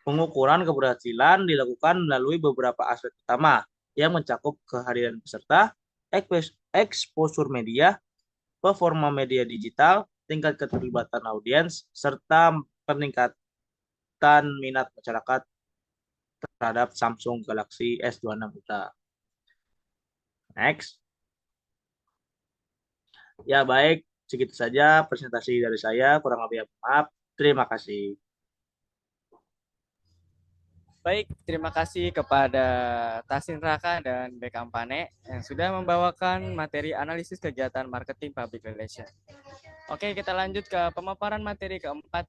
Speaker 5: Pengukuran keberhasilan dilakukan melalui beberapa aspek utama yang mencakup kehadiran peserta, exposure media, performa media digital, tingkat keterlibatan audiens, serta peningkatan minat masyarakat terhadap Samsung Galaxy S26 Ultra. Next. Ya baik, segitu saja presentasi dari saya. Kurang lebih maaf. Terima kasih.
Speaker 1: Baik, terima kasih kepada Tasin Raka dan Bekam Pane yang sudah membawakan materi analisis kegiatan marketing public relation. Oke, kita lanjut ke pemaparan materi keempat,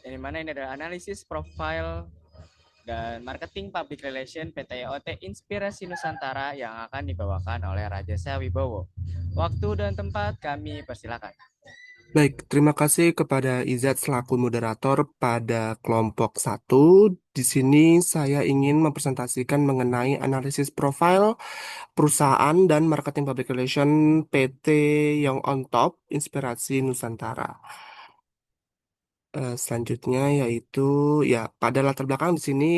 Speaker 1: yang dimana ini adalah analisis profile dan marketing public relation PT IoT Inspirasi Nusantara yang akan dibawakan oleh Rajasa Wibowo. Waktu dan tempat kami persilakan.
Speaker 4: Baik, terima kasih kepada Izat selaku moderator pada kelompok 1. Di sini saya ingin mempresentasikan mengenai analisis profil perusahaan dan marketing public relation PT Young on Top Inspirasi Nusantara. Selanjutnya yaitu ya pada latar belakang di sini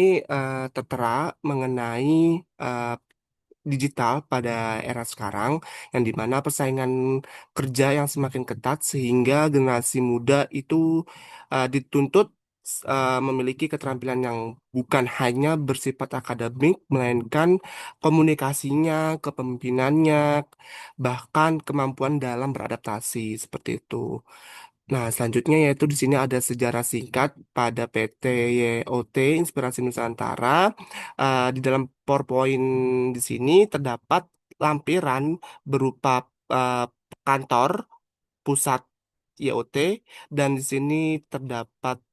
Speaker 4: tertera mengenai digital pada era sekarang yang dimana persaingan kerja yang semakin ketat sehingga generasi muda itu dituntut memiliki keterampilan yang bukan hanya bersifat akademik melainkan komunikasinya, kepemimpinannya, bahkan kemampuan dalam beradaptasi seperti itu. Nah, selanjutnya yaitu di sini ada sejarah singkat pada PT YOT Inspirasi Nusantara. Di dalam PowerPoint di sini terdapat lampiran berupa eh, kantor pusat YOT, dan di sini terdapat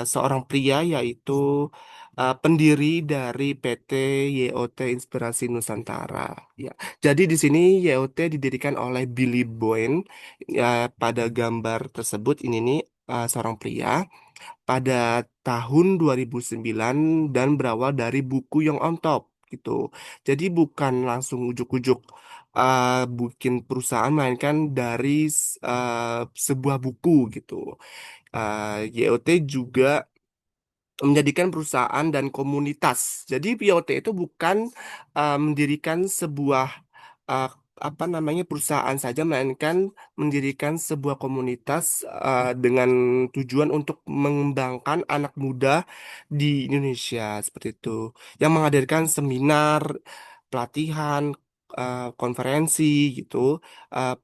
Speaker 4: seorang pria yaitu pendiri dari PT YOT Inspirasi Nusantara. Ya, jadi di sini YOT didirikan oleh Billy Boyne. Ya, pada gambar tersebut ini nih seorang pria pada tahun 2009 dan berawal dari buku yang on top gitu. Jadi bukan langsung ujuk-ujuk bikin perusahaan, melainkan dari sebuah buku gitu. YOT juga menjadikan perusahaan dan komunitas. Jadi POT itu bukan mendirikan sebuah uh, apa namanya perusahaan saja, melainkan mendirikan sebuah komunitas dengan tujuan untuk mengembangkan anak muda di Indonesia seperti itu, yang menghadirkan seminar, pelatihan, konferensi gitu,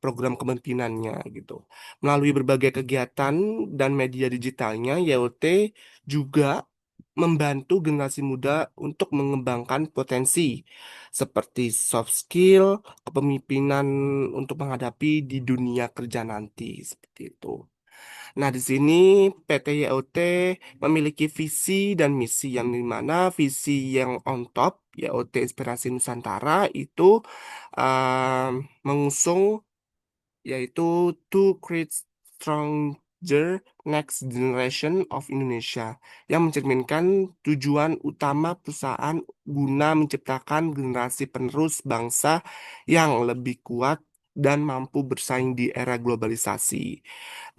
Speaker 4: program kepemimpinannya gitu. Melalui berbagai kegiatan dan media digitalnya, YOT juga membantu generasi muda untuk mengembangkan potensi seperti soft skill, kepemimpinan untuk menghadapi di dunia kerja nanti seperti itu. Nah, di sini PT YOT memiliki visi dan misi, yang dimana visi yang on top YOT Inspirasi Nusantara itu mengusung yaitu to create stronger next generation of Indonesia, yang mencerminkan tujuan utama perusahaan guna menciptakan generasi penerus bangsa yang lebih kuat dan mampu bersaing di era globalisasi.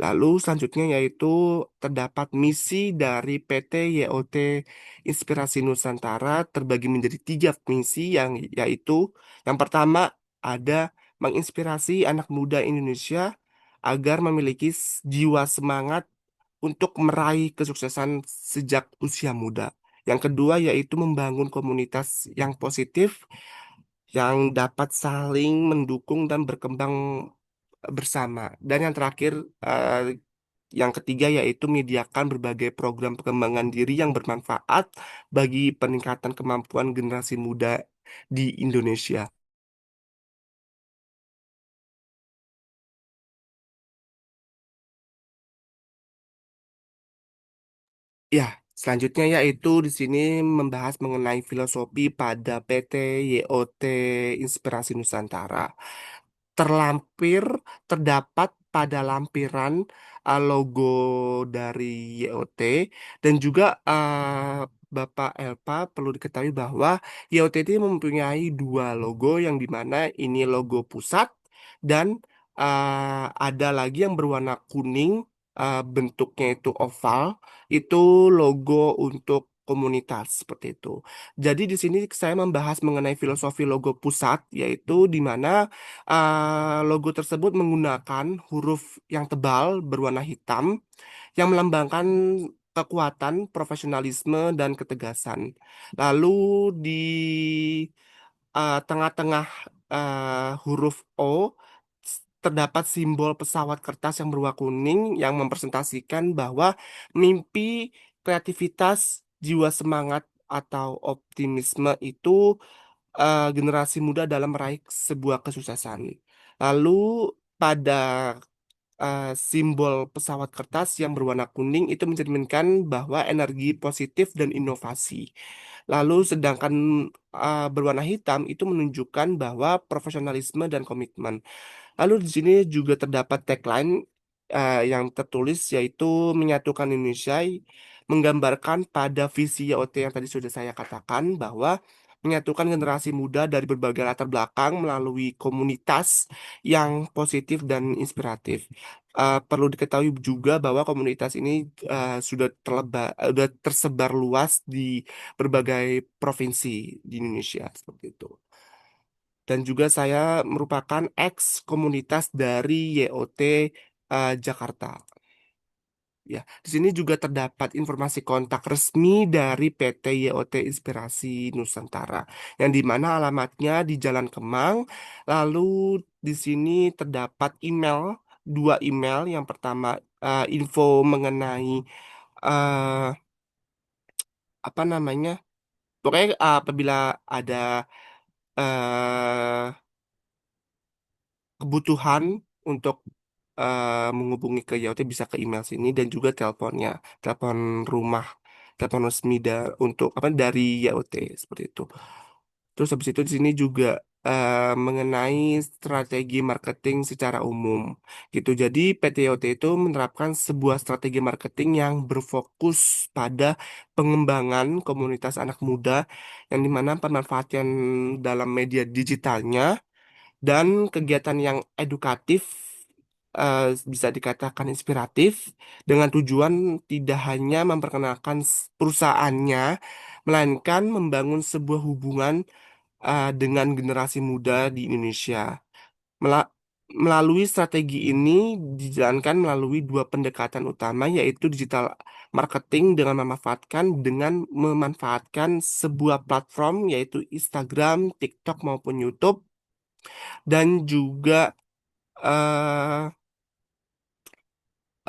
Speaker 4: Lalu selanjutnya yaitu terdapat misi dari PT YOT Inspirasi Nusantara terbagi menjadi tiga misi, yang yaitu yang pertama ada menginspirasi anak muda Indonesia agar memiliki jiwa semangat untuk meraih kesuksesan sejak usia muda. Yang kedua yaitu membangun komunitas yang positif yang dapat saling mendukung dan berkembang bersama. Dan yang terakhir, yang ketiga yaitu menyediakan berbagai program pengembangan diri yang bermanfaat bagi peningkatan kemampuan generasi muda di Indonesia. Ya, selanjutnya yaitu di sini membahas mengenai filosofi pada PT YOT Inspirasi Nusantara. Terlampir terdapat pada lampiran logo dari YOT, dan juga Bapak Elpa perlu diketahui bahwa YOT ini mempunyai dua logo, yang dimana ini logo pusat dan ada lagi yang berwarna kuning, bentuknya itu oval, itu logo untuk komunitas seperti itu. Jadi di sini saya membahas mengenai filosofi logo pusat, yaitu di mana logo tersebut menggunakan huruf yang tebal berwarna hitam yang melambangkan kekuatan, profesionalisme, dan ketegasan. Lalu di tengah-tengah huruf O terdapat simbol pesawat kertas yang berwarna kuning yang mempresentasikan bahwa mimpi, kreativitas, jiwa semangat atau optimisme itu generasi muda dalam meraih sebuah kesuksesan. Lalu pada simbol pesawat kertas yang berwarna kuning itu mencerminkan bahwa energi positif dan inovasi. Lalu sedangkan berwarna hitam itu menunjukkan bahwa profesionalisme dan komitmen. Lalu di sini juga terdapat tagline yang tertulis yaitu menyatukan Indonesia, menggambarkan pada visi YOT yang tadi sudah saya katakan bahwa menyatukan generasi muda dari berbagai latar belakang melalui komunitas yang positif dan inspiratif. Perlu diketahui juga bahwa komunitas ini sudah tersebar luas di berbagai provinsi di Indonesia seperti itu. Dan juga saya merupakan ex komunitas dari YOT Jakarta. Ya, di sini juga terdapat informasi kontak resmi dari PT YOT Inspirasi Nusantara, yang di mana alamatnya di Jalan Kemang. Lalu di sini terdapat email, dua email. Yang pertama info mengenai eh, apa namanya, pokoknya apabila ada eh, kebutuhan untuk menghubungi ke YOT bisa ke email sini dan juga teleponnya, telepon rumah, telepon resmi untuk apa dari YOT seperti itu. Terus habis itu di sini juga mengenai strategi marketing secara umum gitu. Jadi PT YOT itu menerapkan sebuah strategi marketing yang berfokus pada pengembangan komunitas anak muda yang dimana pemanfaatan dalam media digitalnya dan kegiatan yang edukatif, bisa dikatakan inspiratif dengan tujuan tidak hanya memperkenalkan perusahaannya melainkan membangun sebuah hubungan dengan generasi muda di Indonesia. Mela- Melalui strategi ini dijalankan melalui dua pendekatan utama yaitu digital marketing dengan memanfaatkan sebuah platform yaitu Instagram, TikTok maupun YouTube dan juga eh,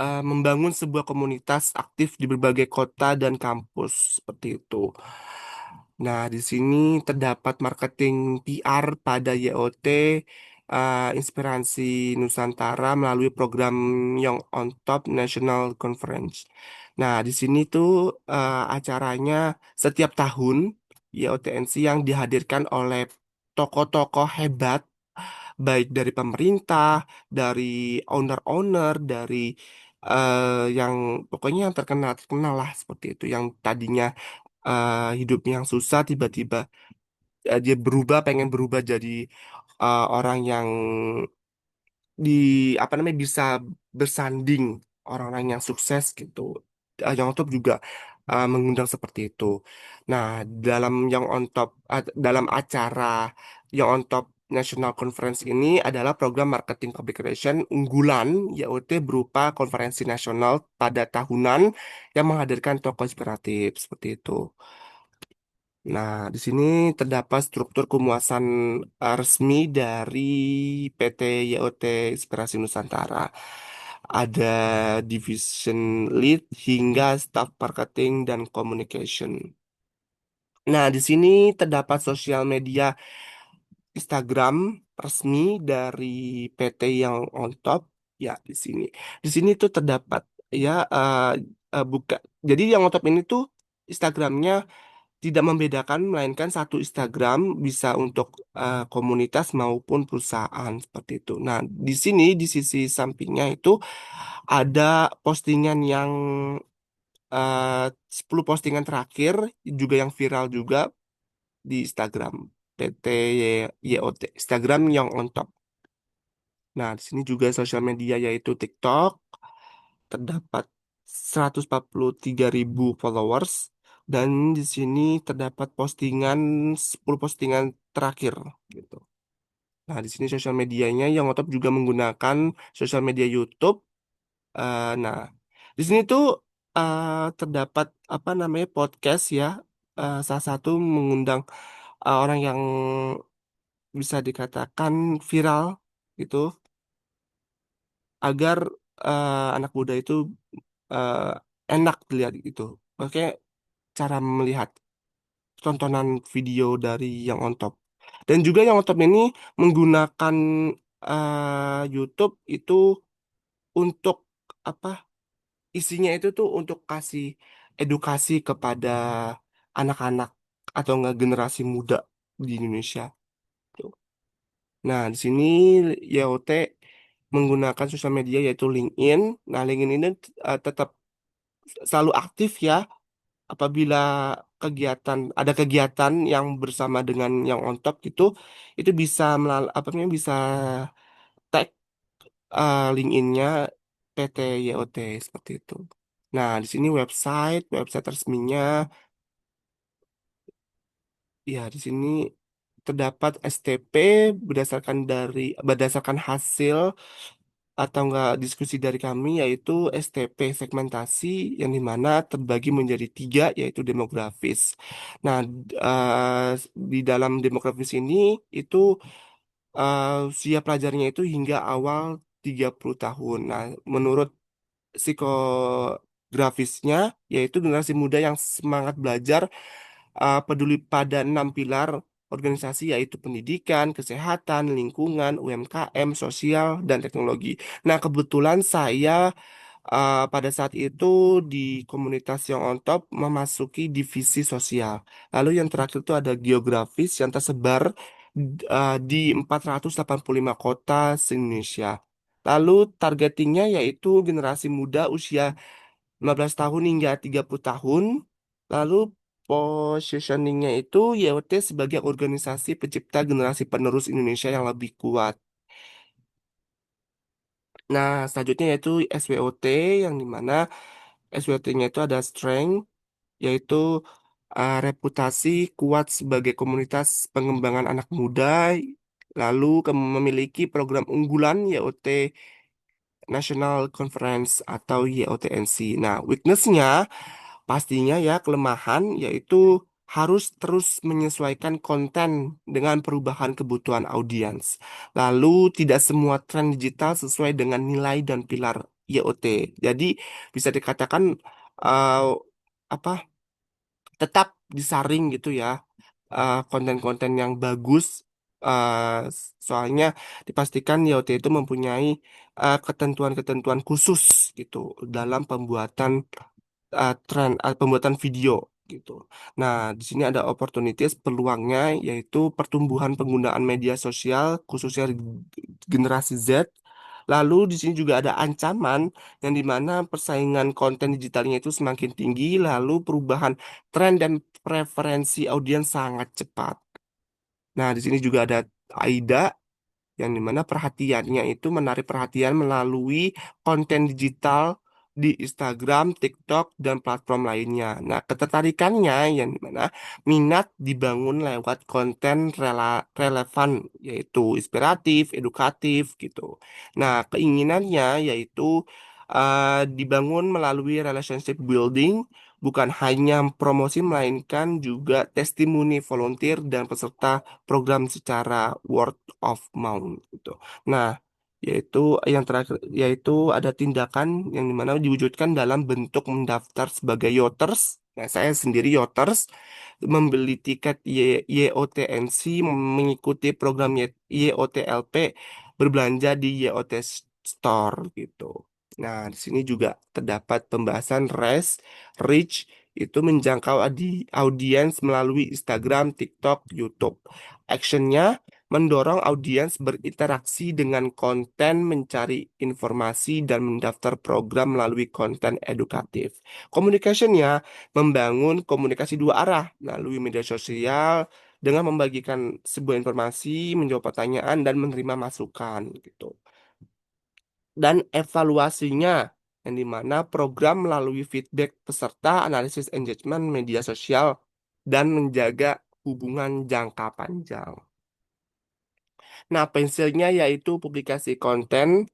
Speaker 4: membangun sebuah komunitas aktif di berbagai kota dan kampus seperti itu. Nah, di sini terdapat marketing PR pada YOT Inspirasi Nusantara melalui program Young on Top National Conference. Nah, di sini tuh acaranya setiap tahun YOTNC yang dihadirkan oleh tokoh-tokoh hebat baik dari pemerintah, dari owner-owner, dari yang pokoknya yang terkenal terkenal lah seperti itu. Yang tadinya hidupnya yang susah tiba-tiba dia pengen berubah jadi orang yang di apa namanya bisa bersanding orang-orang yang sukses gitu. Yang on top juga mengundang seperti itu. Nah, dalam acara yang on top National Conference ini adalah program marketing public relation unggulan YOT berupa konferensi nasional pada tahunan yang menghadirkan tokoh inspiratif seperti itu. Nah, di sini terdapat struktur kemuasan resmi dari PT YOT Inspirasi Nusantara. Ada division lead hingga staff marketing dan communication. Nah, di sini terdapat sosial media Instagram resmi dari PT yang on top. Ya, di sini. Di sini tuh terdapat ya buka. Jadi yang on top ini tuh Instagramnya tidak membedakan, melainkan satu Instagram bisa untuk komunitas maupun perusahaan seperti itu. Nah, di sini di sisi sampingnya itu ada postingan yang eh, 10 postingan terakhir juga yang viral juga di Instagram PT YOT, Instagram yang on top. Nah, di sini juga sosial media yaitu TikTok terdapat 143.000 followers dan di sini terdapat 10 postingan terakhir gitu. Nah, di sini sosial medianya yang otot juga menggunakan sosial media YouTube. Nah, di sini tuh terdapat apa namanya podcast ya. Salah satu mengundang orang yang bisa dikatakan viral gitu agar anak muda itu eh, enak dilihat gitu. Oke, cara melihat tontonan video dari yang on top. Dan juga yang on top ini menggunakan YouTube itu untuk apa? Isinya itu tuh untuk kasih edukasi kepada anak-anak atau enggak generasi muda di Indonesia. Tuh. Nah, di sini YOT menggunakan sosial media yaitu LinkedIn. Nah, LinkedIn ini tetap selalu aktif ya apabila ada kegiatan yang bersama dengan yang on top gitu itu bisa apa namanya bisa tag LinkedIn-nya PT YOT seperti itu. Nah, di sini website resminya ya di sini terdapat STP berdasarkan hasil atau enggak diskusi dari kami yaitu STP segmentasi yang dimana terbagi menjadi tiga yaitu demografis. Nah, di dalam demografis ini itu usia pelajarnya itu hingga awal 30 tahun. Nah, menurut psikografisnya, yaitu generasi muda yang semangat belajar, peduli pada 6 pilar organisasi, yaitu pendidikan, kesehatan, lingkungan, UMKM, sosial, dan teknologi. Nah, kebetulan saya pada saat itu di komunitas yang on top memasuki divisi sosial. Lalu yang terakhir itu ada geografis yang tersebar di 485 kota se-Indonesia. Lalu targetingnya yaitu generasi muda usia 15 tahun hingga 30 tahun. Lalu positioningnya itu YOT sebagai organisasi pencipta generasi penerus Indonesia yang lebih kuat. Nah, selanjutnya yaitu SWOT, yang dimana SWOT-nya itu ada strength, yaitu reputasi kuat sebagai komunitas pengembangan anak muda, lalu memiliki program unggulan YOT National Conference atau YOTNC. Nah, weakness-nya pastinya ya kelemahan, yaitu harus terus menyesuaikan konten dengan perubahan kebutuhan audiens. Lalu tidak semua tren digital sesuai dengan nilai dan pilar YOT. Jadi bisa dikatakan eh, apa tetap disaring gitu ya, konten-konten yang bagus, soalnya dipastikan YOT itu mempunyai ketentuan-ketentuan khusus gitu dalam pembuatan pembuatan video gitu. Nah, di sini ada opportunities, peluangnya, yaitu pertumbuhan penggunaan media sosial khususnya generasi Z. Lalu di sini juga ada ancaman yang dimana persaingan konten digitalnya itu semakin tinggi, lalu perubahan tren dan preferensi audiens sangat cepat. Nah, di sini juga ada AIDA, yang dimana perhatiannya itu menarik perhatian melalui konten digital di Instagram, TikTok, dan platform lainnya. Nah, ketertarikannya yang dimana minat dibangun lewat konten relevan, yaitu inspiratif, edukatif, gitu. Nah, keinginannya yaitu dibangun melalui relationship building, bukan hanya promosi, melainkan juga testimoni volunteer dan peserta program secara word of mouth gitu. Nah, yaitu yang terakhir yaitu ada tindakan yang dimana diwujudkan dalam bentuk mendaftar sebagai Yoters. Nah, saya sendiri Yoters, membeli tiket YOTNC, mengikuti program YOTLP, berbelanja di YOT Store gitu. Nah, di sini juga terdapat pembahasan reach, itu menjangkau audiens melalui Instagram, TikTok, YouTube. Actionnya mendorong audiens berinteraksi dengan konten, mencari informasi, dan mendaftar program melalui konten edukatif. Communication-nya membangun komunikasi dua arah melalui media sosial dengan membagikan sebuah informasi, menjawab pertanyaan, dan menerima masukan gitu. Dan evaluasinya yang dimana program melalui feedback peserta, analisis engagement media sosial, dan menjaga hubungan jangka panjang. Nah, pensilnya yaitu publikasi konten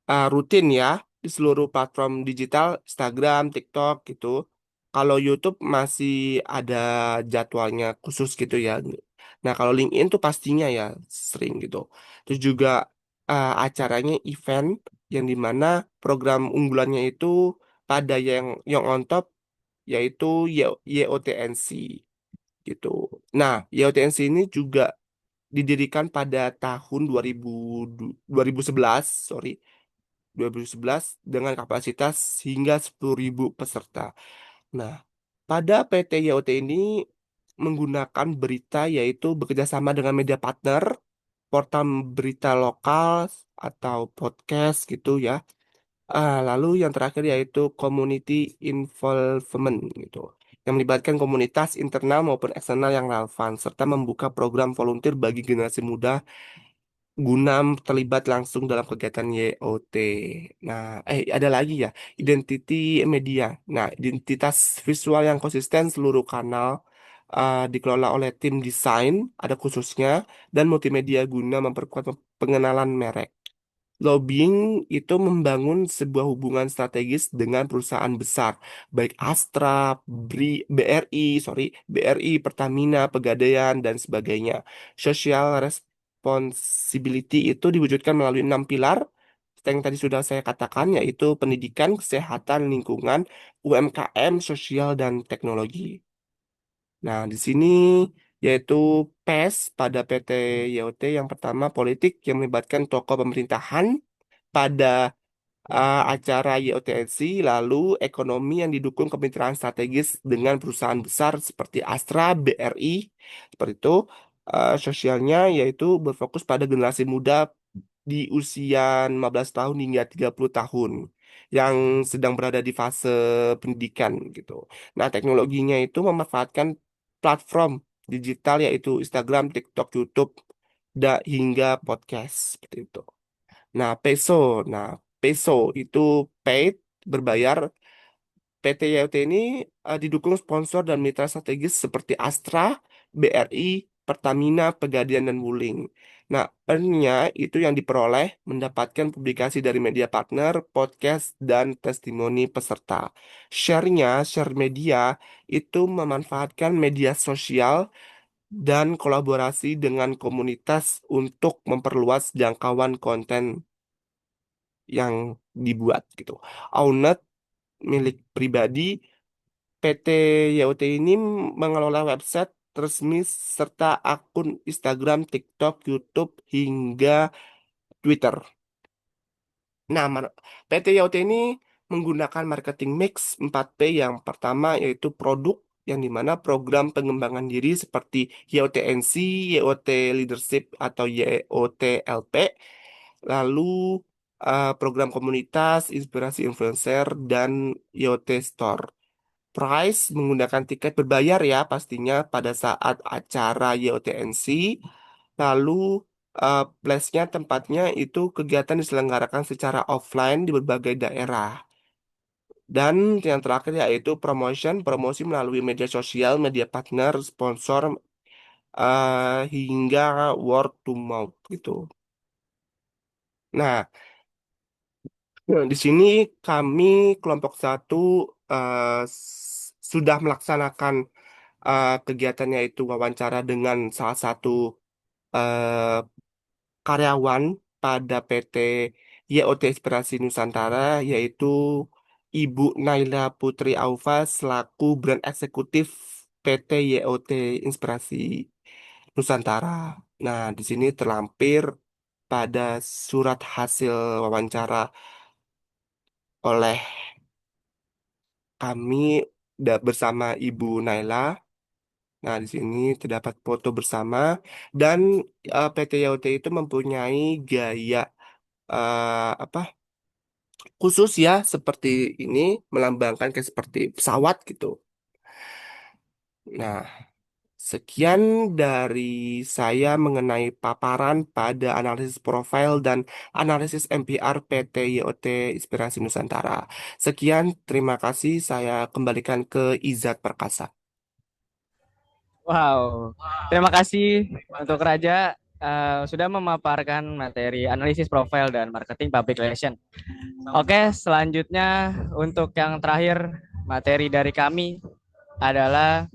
Speaker 4: rutin ya di seluruh platform digital, Instagram, TikTok gitu. Kalau YouTube masih ada jadwalnya khusus gitu ya. Nah, kalau LinkedIn tuh pastinya ya sering gitu. Terus juga acaranya event yang dimana program unggulannya itu pada yang on top, yaitu YOTNC gitu. Nah, YOTNC ini juga didirikan pada tahun 2011, sorry, 2011 dengan kapasitas hingga 10.000 peserta. Nah, pada PT YOT ini menggunakan berita, yaitu bekerja sama dengan media partner, portal berita lokal atau podcast gitu ya. Lalu yang terakhir yaitu community involvement gitu, yang melibatkan komunitas internal maupun eksternal yang relevan, serta membuka program volunteer bagi generasi muda guna terlibat langsung dalam kegiatan YOT. Nah, ada lagi ya, identity media. Nah, identitas visual yang konsisten, seluruh kanal dikelola oleh tim desain, ada khususnya, dan multimedia guna memperkuat pengenalan merek. Lobbying itu membangun sebuah hubungan strategis dengan perusahaan besar, baik Astra, BRI, Pertamina, Pegadaian, dan sebagainya. Social responsibility itu diwujudkan melalui 6 pilar, yang tadi sudah saya katakan, yaitu pendidikan, kesehatan, lingkungan, UMKM, sosial, dan teknologi. Nah, di sini yaitu PES pada PT YOT yang pertama politik yang melibatkan tokoh pemerintahan pada acara YOTC, lalu ekonomi yang didukung kemitraan strategis dengan perusahaan besar seperti Astra, BRI, seperti itu. Sosialnya yaitu berfokus pada generasi muda di usia 15 tahun hingga 30 tahun yang sedang berada di fase pendidikan gitu. Nah, teknologinya itu memanfaatkan platform digital yaitu Instagram, TikTok, YouTube, hingga podcast seperti itu. Nah, peso. Nah, peso itu paid, berbayar. PT YOT ini didukung sponsor dan mitra strategis seperti Astra, BRI, Pertamina, Pegadaian, dan Wuling. Nah, earn-nya itu yang diperoleh mendapatkan publikasi dari media partner, podcast, dan testimoni peserta. Share-nya, share media, itu memanfaatkan media sosial dan kolaborasi dengan komunitas untuk memperluas jangkauan konten yang dibuat gitu. Owner milik pribadi, PT YOT ini mengelola website resmi serta akun Instagram, TikTok, YouTube, hingga Twitter. Nah, PT YOT ini menggunakan marketing mix 4P yang pertama yaitu produk yang dimana program pengembangan diri seperti YOTNC, YOT Leadership atau YOTLP, lalu program komunitas, inspirasi influencer, dan YOT Store. Price menggunakan tiket berbayar ya pastinya pada saat acara YOTNC. Lalu place-nya tempatnya itu kegiatan diselenggarakan secara offline di berbagai daerah. Dan yang terakhir yaitu promosi melalui media sosial, media partner, sponsor, hingga word to mouth gitu. Nah, di sini kami kelompok satu sudah melaksanakan kegiatannya itu wawancara dengan salah satu eh, karyawan pada PT YOT Inspirasi Nusantara, yaitu Ibu Naila Putri Aufa selaku brand eksekutif PT YOT Inspirasi Nusantara. Nah, di sini terlampir pada surat hasil wawancara oleh kami bersama Ibu Naila. Nah, di sini terdapat foto bersama dan PT YOT itu mempunyai gaya apa khusus ya seperti ini melambangkan kayak seperti pesawat gitu. Nah, sekian dari saya mengenai paparan pada analisis profil dan analisis MPR PT YOT Inspirasi Nusantara. Sekian, terima kasih. Saya kembalikan ke Izat Perkasa.
Speaker 1: Wow, terima kasih untuk Raja sudah memaparkan materi analisis profil dan marketing public relation. Oke, selanjutnya untuk yang terakhir materi dari kami adalah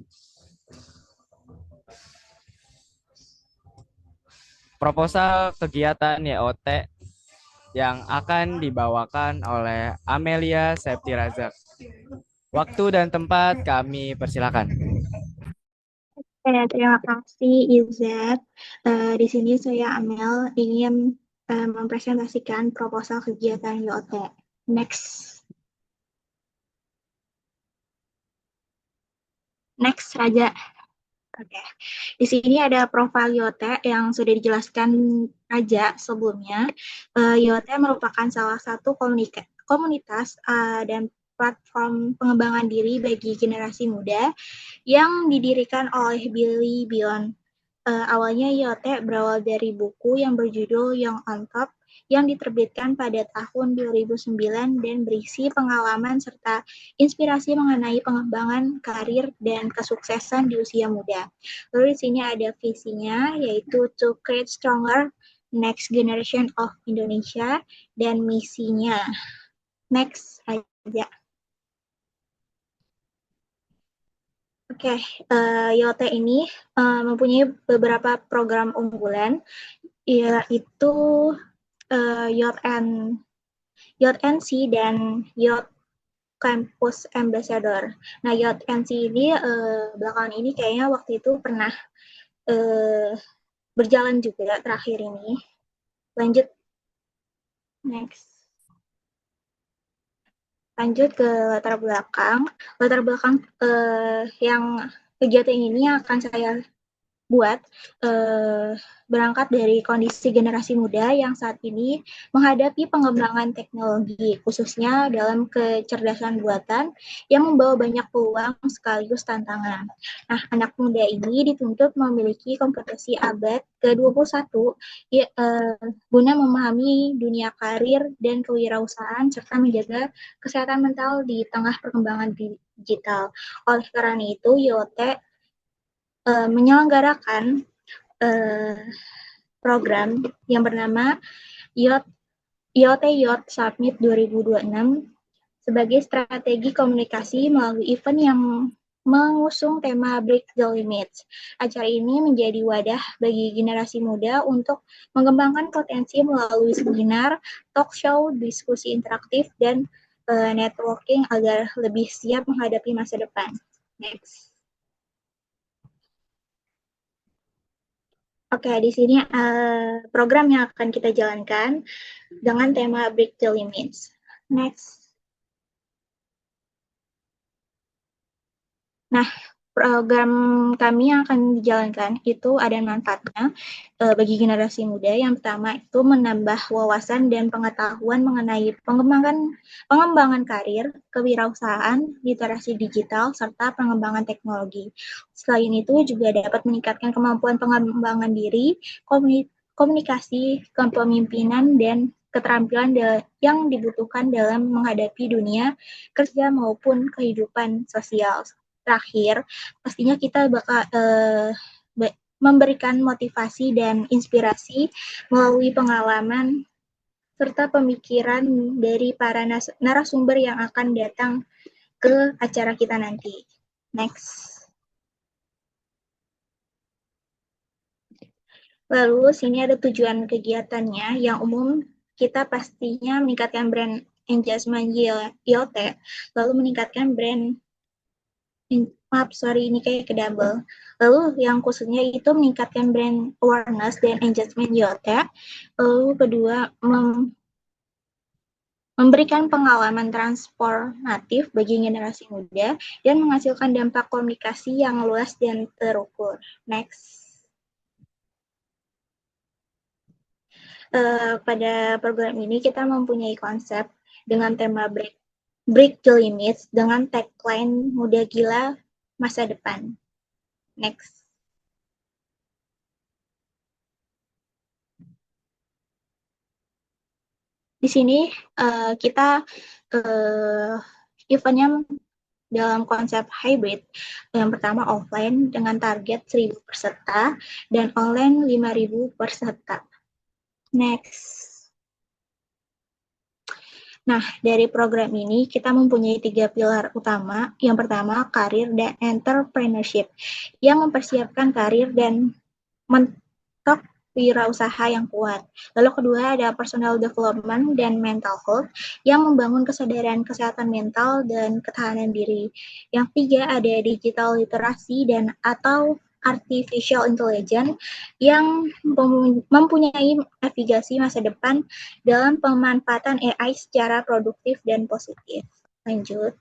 Speaker 1: proposal kegiatan YOT yang akan dibawakan oleh Amelia Septi Razak. Waktu dan tempat kami persilakan.
Speaker 7: Terima kasih Izet. Di sini saya Amel ingin mempresentasikan proposal kegiatan YOT. Next. Next Raja. Oke. Di sini ada profil YOT yang sudah dijelaskan Raja sebelumnya. YOT merupakan salah satu komunitas dan platform pengembangan diri bagi generasi muda yang didirikan oleh Billy Beyond. Awalnya YOT berawal dari buku yang berjudul Young on Top yang diterbitkan pada tahun 2009 dan berisi pengalaman serta inspirasi mengenai pengembangan karir dan kesuksesan di usia muda. Lalu di sini ada visinya yaitu to create stronger next generation of Indonesia dan misinya. Next aja. Oke, YOT ini mempunyai beberapa program unggulan, yaitu Youth and Youth NC dan Youth Campus Ambassador. Nah, Youth NC ini belakangan ini kayaknya waktu itu pernah berjalan juga terakhir ini. Lanjut, next. Lanjut ke latar belakang. Latar belakang yang kegiatan ini akan saya buat berangkat dari kondisi generasi muda yang saat ini menghadapi pengembangan teknologi, khususnya dalam kecerdasan buatan yang membawa banyak peluang sekaligus tantangan. Nah, anak muda ini dituntut memiliki kompetensi abad ke-21 guna memahami dunia karir dan kewirausahaan serta menjaga kesehatan mental di tengah perkembangan digital. Oleh karena itu, IoT menyelenggarakan program yang bernama IoT Youth Summit 2026 sebagai strategi komunikasi melalui event yang mengusung tema Break the Limits. Acara ini menjadi wadah bagi generasi muda untuk mengembangkan potensi melalui seminar, talk show, diskusi interaktif, dan networking agar lebih siap menghadapi masa depan. Next. Oke, di sini program yang akan kita jalankan dengan tema Break the Limits. Next. Nah, program kami yang akan dijalankan itu ada manfaatnya bagi generasi muda. Yang pertama itu menambah wawasan dan pengetahuan mengenai pengembangan karir, kewirausahaan, literasi digital, serta pengembangan teknologi. Selain itu juga dapat meningkatkan kemampuan pengembangan diri, komunikasi, kepemimpinan, dan keterampilan yang dibutuhkan dalam menghadapi dunia kerja maupun kehidupan sosial. Terakhir, pastinya kita bakal memberikan motivasi dan inspirasi melalui pengalaman serta pemikiran dari para narasumber yang akan datang ke acara kita nanti. Next. Lalu sini ada tujuan kegiatannya yang umum, kita pastinya meningkatkan brand engagement IoT, lalu meningkatkan brand ini kayak ke double. Lalu yang khususnya itu meningkatkan brand awareness dan engagement IoT. Lalu kedua, memberikan pengalaman transformatif bagi generasi muda dan menghasilkan dampak komunikasi yang luas dan terukur. Next. Pada program ini kita mempunyai konsep dengan tema Break the Limits dengan tagline muda gila masa depan. Next. Di sini kita eventnya dalam konsep hybrid. Yang pertama offline dengan target 1.000 peserta dan online 5.000 peserta. Next. Nah, dari program ini kita mempunyai 3 pilar utama. Yang pertama, karir dan entrepreneurship yang mempersiapkan karir dan mentok wirausaha yang kuat. Lalu kedua ada personal development dan mental health yang membangun kesadaran kesehatan mental dan ketahanan diri. Yang tiga ada digital literasi dan atau artificial intelligence yang mempunyai navigasi masa depan dalam pemanfaatan AI secara produktif dan positif. Lanjut.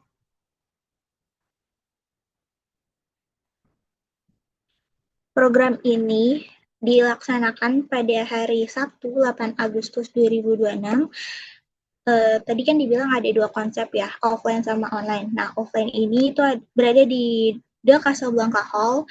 Speaker 7: Program ini dilaksanakan pada hari Sabtu 8 Agustus 2026. Tadi kan dibilang ada 2 konsep ya, offline sama online. Nah, offline ini itu berada di The Casablanca Hall,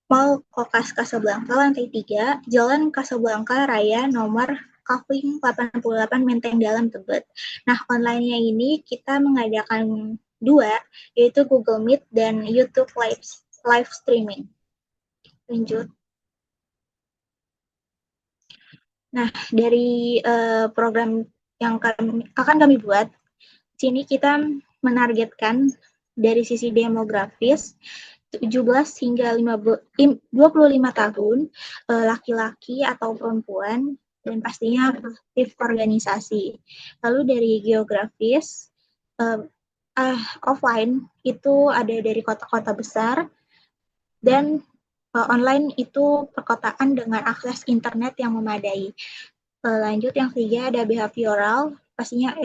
Speaker 7: Mall Kokas Casablanca, lantai 3, Jalan Casablanca Raya, nomor Kavling 88, Menteng Dalam, Tebet. Nah, online-nya ini kita mengadakan 2, yaitu Google Meet dan YouTube live streaming. Lanjut. Nah, dari program yang akan kami buat, sini kita menargetkan dari sisi demografis 17 hingga 25 tahun, laki-laki atau perempuan, dan pastinya aktif organisasi. Lalu dari geografis, offline itu ada dari kota-kota besar, dan online itu perkotaan dengan akses internet yang memadai. Lanjut yang ketiga ada behavioral, pastinya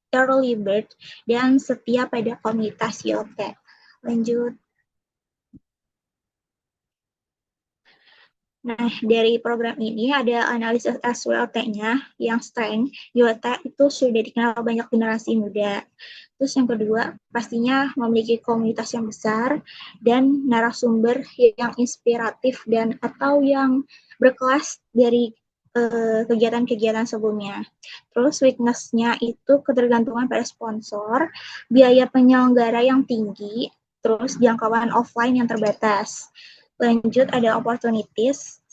Speaker 7: early bird, dan setia pada komunitas YOT. Lanjut. Nah, dari program ini ada analisis SWOT-nya yang strength. YOT itu sudah dikenal banyak generasi muda. Terus yang kedua, pastinya memiliki komunitas yang besar dan narasumber yang inspiratif dan atau yang berkelas dari kegiatan-kegiatan sebelumnya. Terus weakness-nya itu ketergantungan pada sponsor, biaya penyelenggara yang tinggi, terus jangkauan offline yang terbatas. Lanjut ada opportunities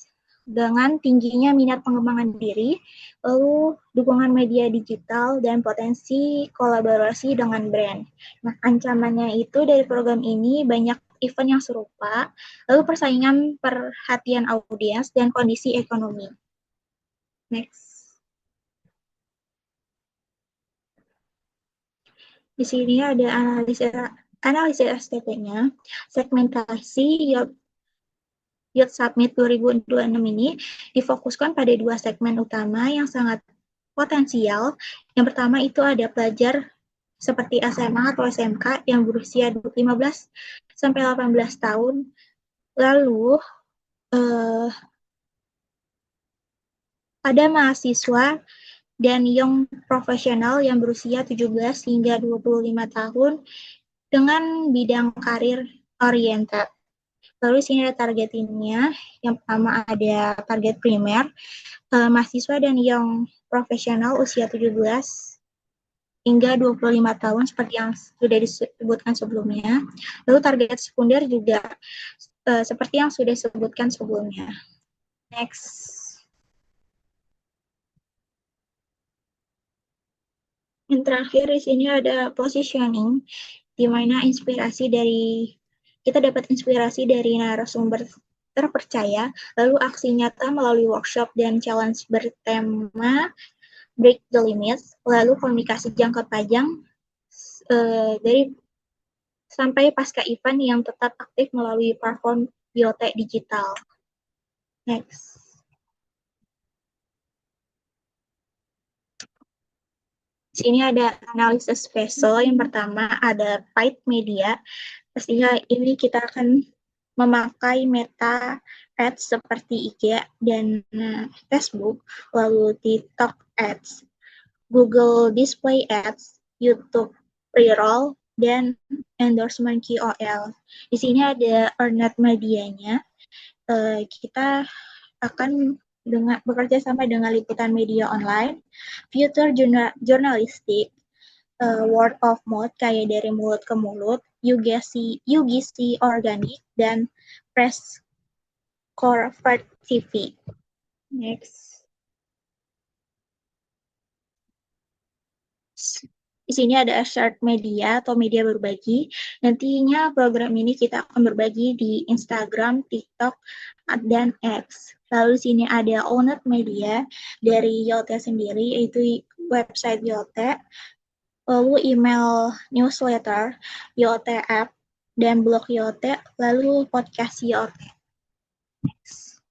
Speaker 7: dengan tingginya minat pengembangan diri, lalu dukungan media digital dan potensi kolaborasi dengan brand. Nah, ancamannya itu dari program ini banyak event yang serupa, lalu persaingan perhatian audiens dan kondisi ekonomi. Next. Di sini ada analisis STP-nya, segmentasi Youth Summit 2026 ini difokuskan pada dua segmen utama yang sangat potensial. Yang pertama itu ada pelajar seperti SMA atau SMK yang berusia 15 sampai 18 tahun. Lalu ada mahasiswa dan young profesional yang berusia 17 hingga 25 tahun dengan bidang karir oriented. Lalu sini ada targetingnya. Yang pertama ada target primer, mahasiswa dan young profesional usia 17 hingga 25 tahun seperti yang sudah disebutkan sebelumnya. Lalu target sekunder juga seperti yang sudah disebutkan sebelumnya. Next. Yang terakhir di sini ada positioning, di mana kita dapat inspirasi dari narasumber terpercaya, lalu aksi nyata melalui workshop dan challenge bertema Break the Limits, lalu komunikasi jangka panjang dari sampai pasca event yang tetap aktif melalui platform biotek digital. Next. Di sini ada analisis vessel. Yang pertama ada paid media. Pastinya ini kita akan memakai meta ads seperti IG dan Facebook, lalu TikTok ads, Google Display Ads, YouTube pre-roll, dan endorsement KOL. Di sini ada earned medianya. Kita akan bekerja sama dengan liputan media online, future jurnalistik, word of mouth kayak dari mulut ke mulut, UGC organik, dan press corporate TV. Next. Di sini ada shared media atau media berbagi. Nantinya program ini kita akan berbagi di Instagram, TikTok, dan X. Lalu di sini ada owned media dari YOT sendiri, yaitu website YOT, lalu email newsletter YOT app, dan blog YOT, lalu podcast YOT. Next.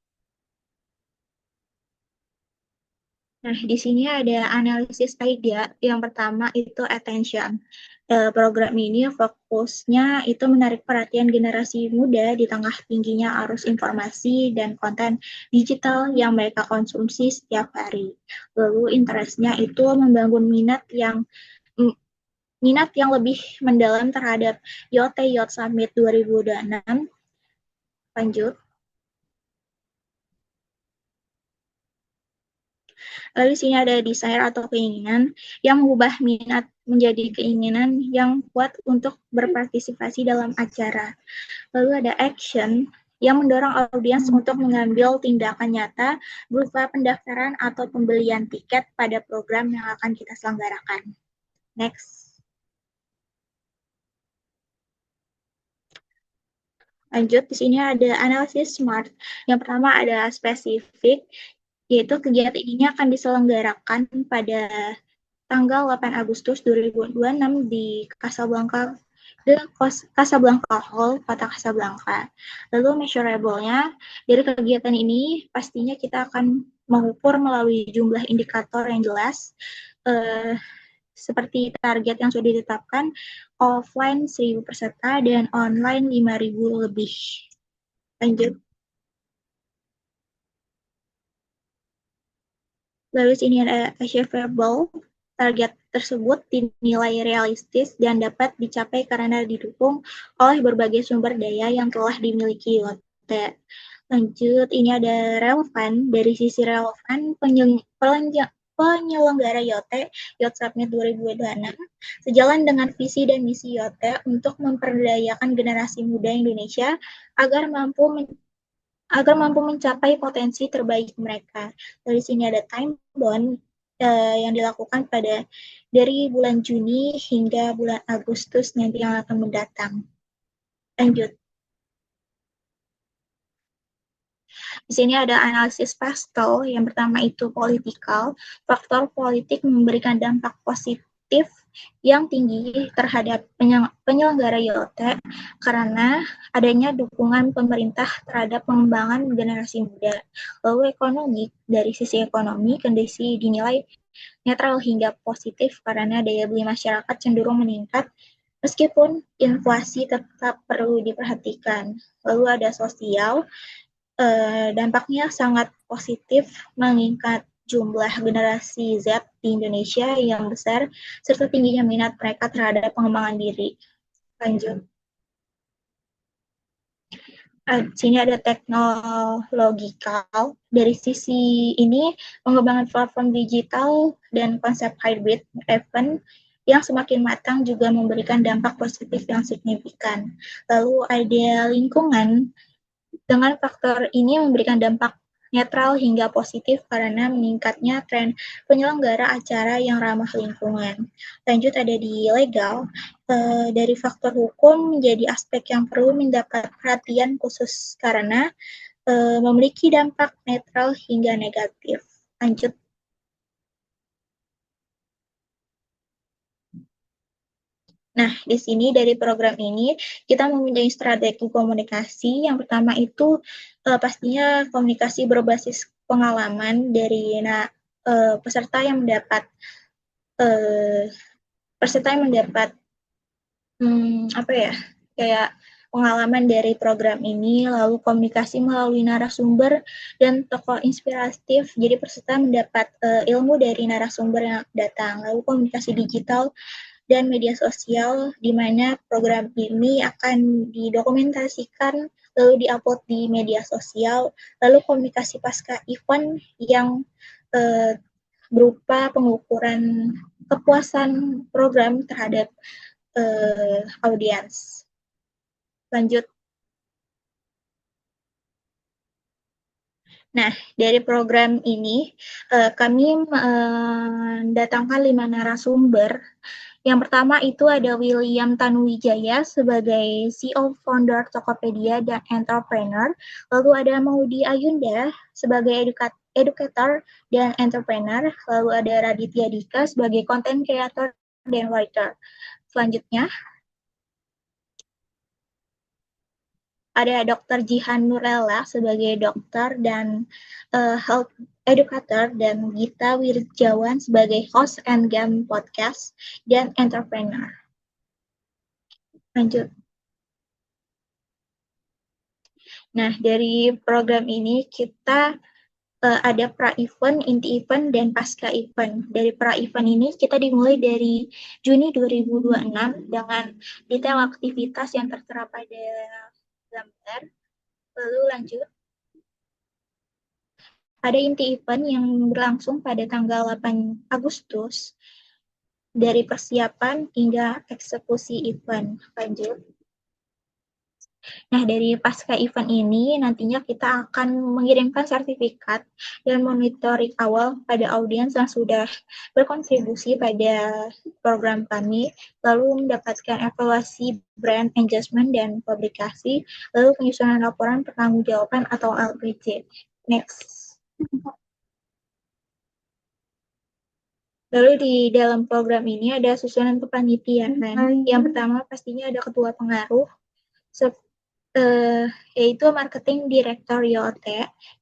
Speaker 7: Nah, di sini ada analisis idea. Yang pertama itu attention. Program ini fokusnya itu menarik perhatian generasi muda di tengah tingginya arus informasi dan konten digital yang mereka konsumsi setiap hari. Lalu interestnya itu membangun minat yang lebih mendalam terhadap YOT Youth Summit 2026. Lanjut. Lalu di sini ada desire atau keinginan yang mengubah minat menjadi keinginan yang kuat untuk berpartisipasi dalam acara. Lalu ada action yang mendorong audiens untuk mengambil tindakan nyata berupa pendaftaran atau pembelian tiket pada program yang akan kita selenggarakan. Next. Lanjut, di sini ada analisis SMART. Yang pertama ada spesifik, yaitu kegiatan ini akan diselenggarakan pada tanggal 8 Agustus 2026 di Casablanca Hall, Kota Casablanca. Lalu measurable-nya dari kegiatan ini pastinya kita akan mengukur melalui jumlah indikator yang jelas, seperti target yang sudah ditetapkan, offline 1.000 peserta dan online 5.000 lebih. Lanjut. Lalu sini ada achievable. Target tersebut dinilai realistis dan dapat dicapai karena didukung oleh berbagai sumber daya yang telah dimiliki YOT. Lanjut, ini ada relevan. Dari sisi relevan, penyelenggara YOT Summit 2026 sejalan dengan visi dan misi YOT untuk memperdayakan generasi muda Indonesia agar mampu mencapai potensi terbaik mereka. Dari sini ada time bound yang dilakukan dari bulan Juni hingga bulan Agustus nanti yang akan mendatang. Lanjut. Di sini ada analisis pastel. Yang pertama itu politikal. Faktor politik memberikan dampak positif yang tinggi terhadap penyelenggara YOT karena adanya dukungan pemerintah terhadap pengembangan generasi muda. Lalu ekonomi, dari sisi ekonomi, kondisi dinilai netral hingga positif karena daya beli masyarakat cenderung meningkat meskipun inflasi tetap perlu diperhatikan. Lalu ada sosial, dampaknya sangat positif meningkat jumlah generasi Z di Indonesia yang besar serta tingginya minat mereka terhadap pengembangan diri. Lanjut. Sini ada teknologikal. Dari sisi ini, pengembangan platform digital dan konsep hybrid event yang semakin matang juga memberikan dampak positif yang signifikan. Lalu ada lingkungan. Dengan faktor ini memberikan dampak netral hingga positif karena meningkatnya tren penyelenggara acara yang ramah lingkungan. Lanjut ada di legal. Dari faktor hukum menjadi aspek yang perlu mendapat perhatian khusus karena memiliki dampak netral hingga negatif. Lanjut. Nah, di sini dari program ini kita mempunyai strategi komunikasi. Yang pertama itu pastinya komunikasi berbasis pengalaman dari peserta yang mendapat kayak pengalaman dari program ini, lalu komunikasi melalui narasumber dan tokoh inspiratif. Jadi peserta mendapat ilmu dari narasumber yang datang. Lalu komunikasi digital dan media sosial, di mana program ini akan didokumentasikan lalu diupload di media sosial. Lalu komunikasi pasca event yang berupa pengukuran kepuasan program terhadap audiens. Lanjut. Nah, dari program ini kami mendatangkan 5 narasumber. Yang pertama itu ada William Tanuwijaya sebagai CEO founder Tokopedia dan entrepreneur. Lalu ada Maudi Ayunda sebagai educator dan entrepreneur. Lalu ada Raditya Dika sebagai content creator dan writer. Selanjutnya ada Dr. Jihan Nurella sebagai dokter dan health educator dan Gita Wirjawan sebagai host and game podcast dan entrepreneur. Lanjut. Nah, dari program ini kita ada pra-event, inti-event, dan pasca-event. Dari pra-event ini kita dimulai dari Juni 2026 dengan detail aktivitas yang tertera pada gambar. Lalu lanjut. Ada inti event yang berlangsung pada tanggal 8 Agustus dari persiapan hingga eksekusi event. Lanjut. Nah, dari pasca event ini nantinya kita akan mengirimkan sertifikat dan monitoring awal pada audiens yang sudah berkontribusi pada program kami, lalu mendapatkan evaluasi brand engagement dan publikasi, lalu penyusunan laporan pertanggungjawaban atau LPJ. Next. Lalu di dalam program ini ada susunan kepanitiaan. Yang pertama pastinya ada ketua pengaruh, yaitu marketing direktur YOT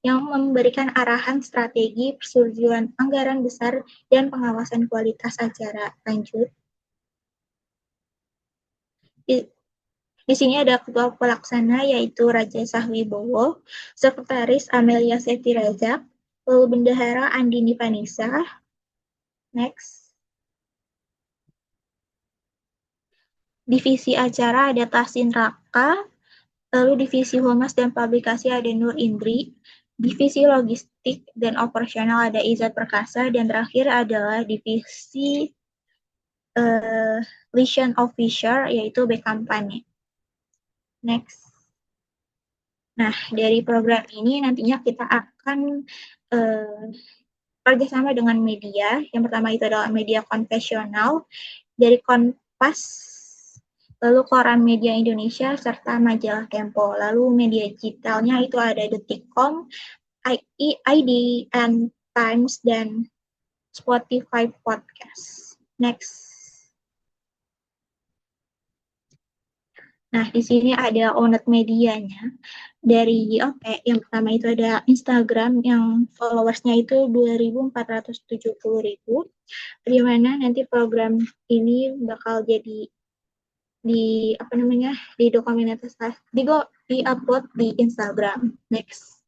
Speaker 7: yang memberikan arahan strategi persetujuan anggaran besar dan pengawasan kualitas acara. Lanjut. Di sini ada ketua pelaksana yaitu Raja Sahwibowo, sekretaris Amelia Seti Rajak, lalu bendahara Andini Vanisa. Next. Divisi acara ada Tasin Raka, lalu divisi humas dan publikasi ada Nur Indri, divisi logistik dan operasional ada Izzat Perkasa, dan terakhir adalah divisi liaison officer yaitu B Company. Next. Nah, dari program ini nantinya kita akan kerjasama dengan media. Yang pertama itu adalah media konvensional dari Kompas, lalu Koran Media Indonesia, serta majalah Tempo. Lalu media digitalnya itu ada Detikcom, IDN Times, dan Spotify Podcast. Next. Nah, di sini ada owner medianya dari YOT. Yang pertama itu ada Instagram yang followersnya itu 2.470.000, di mana nanti program ini bakal jadi di-upload di Instagram. Next.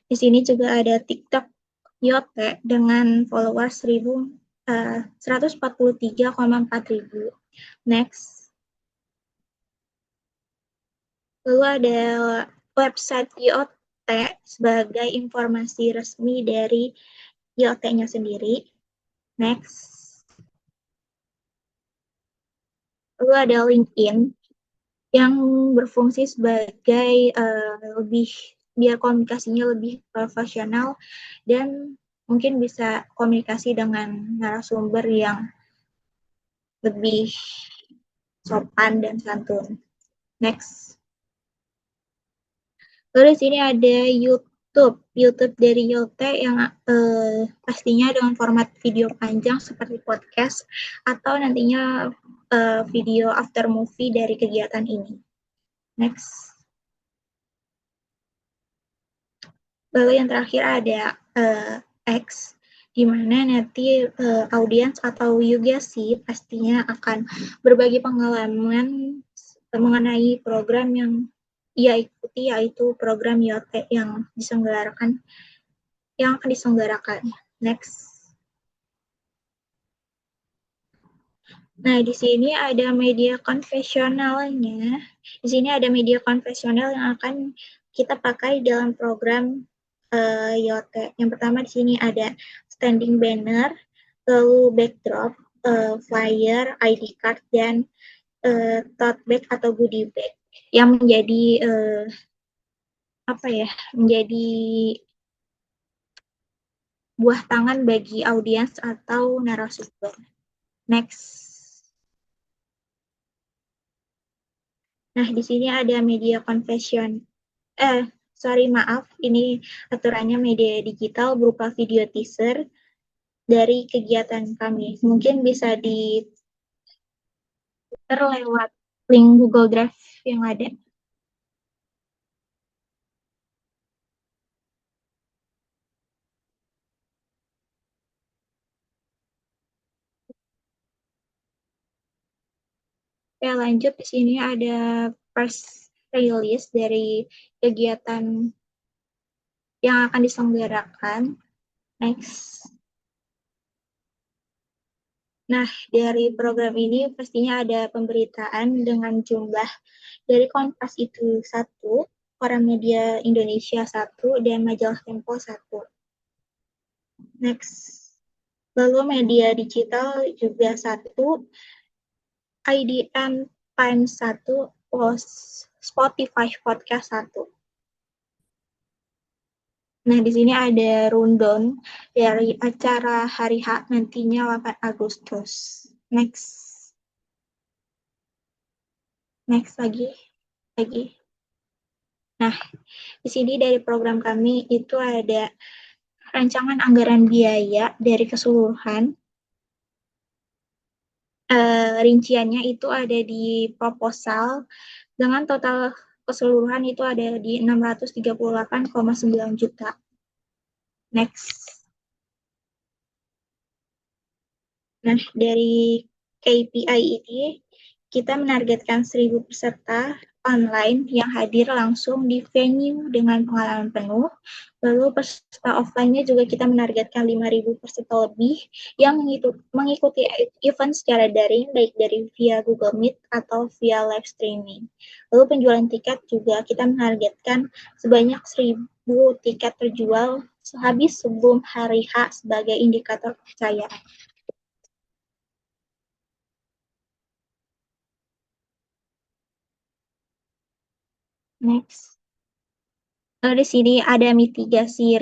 Speaker 7: Di sini juga ada TikTok YOT dengan followers 143,4.000. Next. Lalu ada website YOT sebagai informasi resmi dari YOT-nya sendiri. Next. Lalu ada LinkedIn yang berfungsi sebagai biar komunikasinya lebih profesional dan mungkin bisa komunikasi dengan narasumber yang lebih sopan dan santun. Next. Lalu di sini ada YouTube dari YOT yang pastinya dengan format video panjang seperti podcast atau nantinya video after movie dari kegiatan ini. Next. Lalu yang terakhir ada X, di mana nanti audiens atau Yugasi pastinya akan berbagi pengalaman mengenai program yang ia ikuti, yaitu program YOT yang akan diselenggarakan. Next. Nah, di sini ada media konvensionalnya. Di sini ada media konvensional yang akan kita pakai dalam program YOT. Yang pertama di sini ada standing banner, lalu backdrop, flyer, ID card, dan tote bag atau goodie bag yang menjadi menjadi buah tangan bagi audiens atau narasumber. Next. Nah, di sini ada media ini aturannya media digital berupa video teaser dari kegiatan kami. Mungkin bisa lewat link Google Drive yang ada. Oke, lanjut. Di sini ada press release dari kegiatan yang akan diselenggarakan. Next. Nah, dari program ini pastinya ada pemberitaan dengan jumlah dari Kompas itu 1, Koran Media Indonesia 1, dan majalah Tempo 1. Next. Lalu media digital juga 1, IDN Times 1, Spotify Podcast 1. Nah, di sini ada rundown dari acara hari H nantinya 8 Agustus. Next. Next lagi. Nah, di sini dari program kami itu ada rancangan anggaran biaya dari keseluruhan. Rinciannya itu ada di proposal dengan total keseluruhan itu ada di 638,9 juta. Next. Nah, dari KPI ini kita menargetkan 1.000 peserta online yang hadir langsung di venue dengan pengalaman penuh. Lalu peserta offline-nya juga kita menargetkan 5.000 peserta lebih yang mengikuti event secara daring, baik dari via Google Meet atau via live streaming. Lalu penjualan tiket juga kita menargetkan sebanyak 1.000 tiket terjual habis sebelum hari H sebagai indikator kepercayaan. Next. Di sini ada mitigasi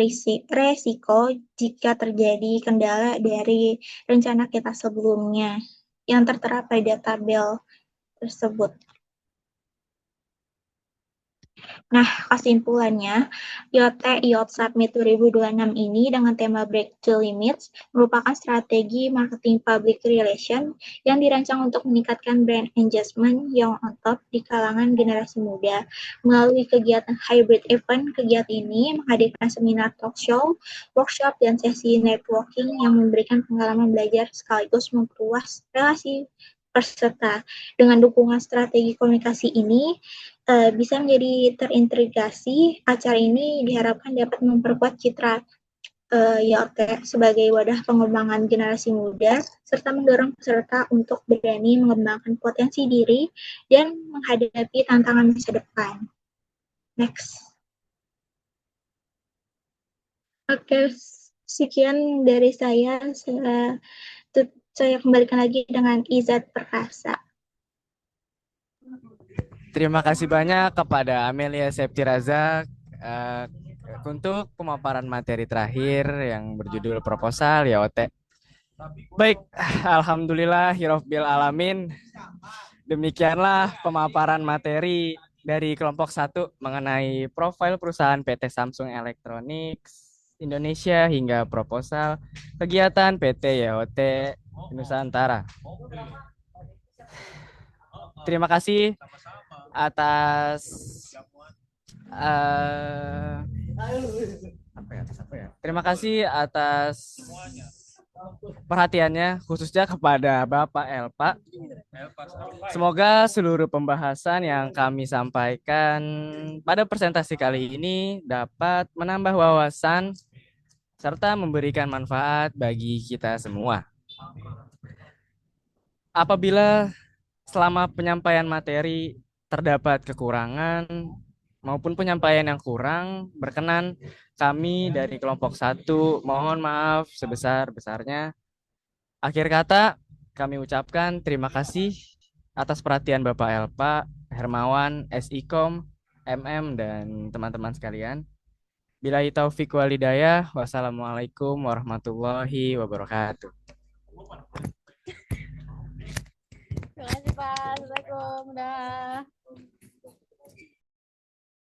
Speaker 7: resiko jika terjadi kendala dari rencana kita sebelumnya yang tertera pada tabel tersebut. Nah, kesimpulannya, IoT Summit 2026 ini dengan tema Breakthrough Limits merupakan strategi marketing public relation yang dirancang untuk meningkatkan brand engagement yang on top di kalangan generasi muda. Melalui kegiatan hybrid event, kegiatan ini menghadirkan seminar talk show, workshop, dan sesi networking yang memberikan pengalaman belajar sekaligus memperluas relasi peserta. Dengan dukungan strategi komunikasi ini, bisa menjadi terintegrasi. Acara ini diharapkan dapat memperkuat citra IoT sebagai wadah pengembangan generasi muda, serta mendorong peserta untuk berani mengembangkan potensi diri dan menghadapi tantangan masa depan. Next. Oke, sekian dari saya. Saya kembalikan lagi dengan Izat Perkasa.
Speaker 1: Terima kasih banyak kepada Amelia Septi Razak untuk pemaparan materi terakhir yang berjudul proposal IoT. Baik, alhamdulillah hirofbil alamin. Demikianlah pemaparan materi dari kelompok 1 mengenai profil perusahaan PT Samsung Electronics Indonesia hingga proposal kegiatan PT IoT Nusantara. Terima kasih atas terima kasih atas perhatiannya khususnya kepada Bapak Elpa. Semoga seluruh pembahasan yang kami sampaikan pada presentasi kali ini dapat menambah wawasan serta memberikan manfaat bagi kita semua. Apabila selama penyampaian materi terdapat kekurangan maupun penyampaian yang kurang berkenan, kami dari kelompok 1 mohon maaf sebesar-besarnya. Akhir kata, kami ucapkan terima kasih atas perhatian Bapak Elpa, Hermawan, SIKOM, MM, dan teman-teman sekalian. Billahi taufiq wal hidayah. Wassalamualaikum warahmatullahi wabarakatuh.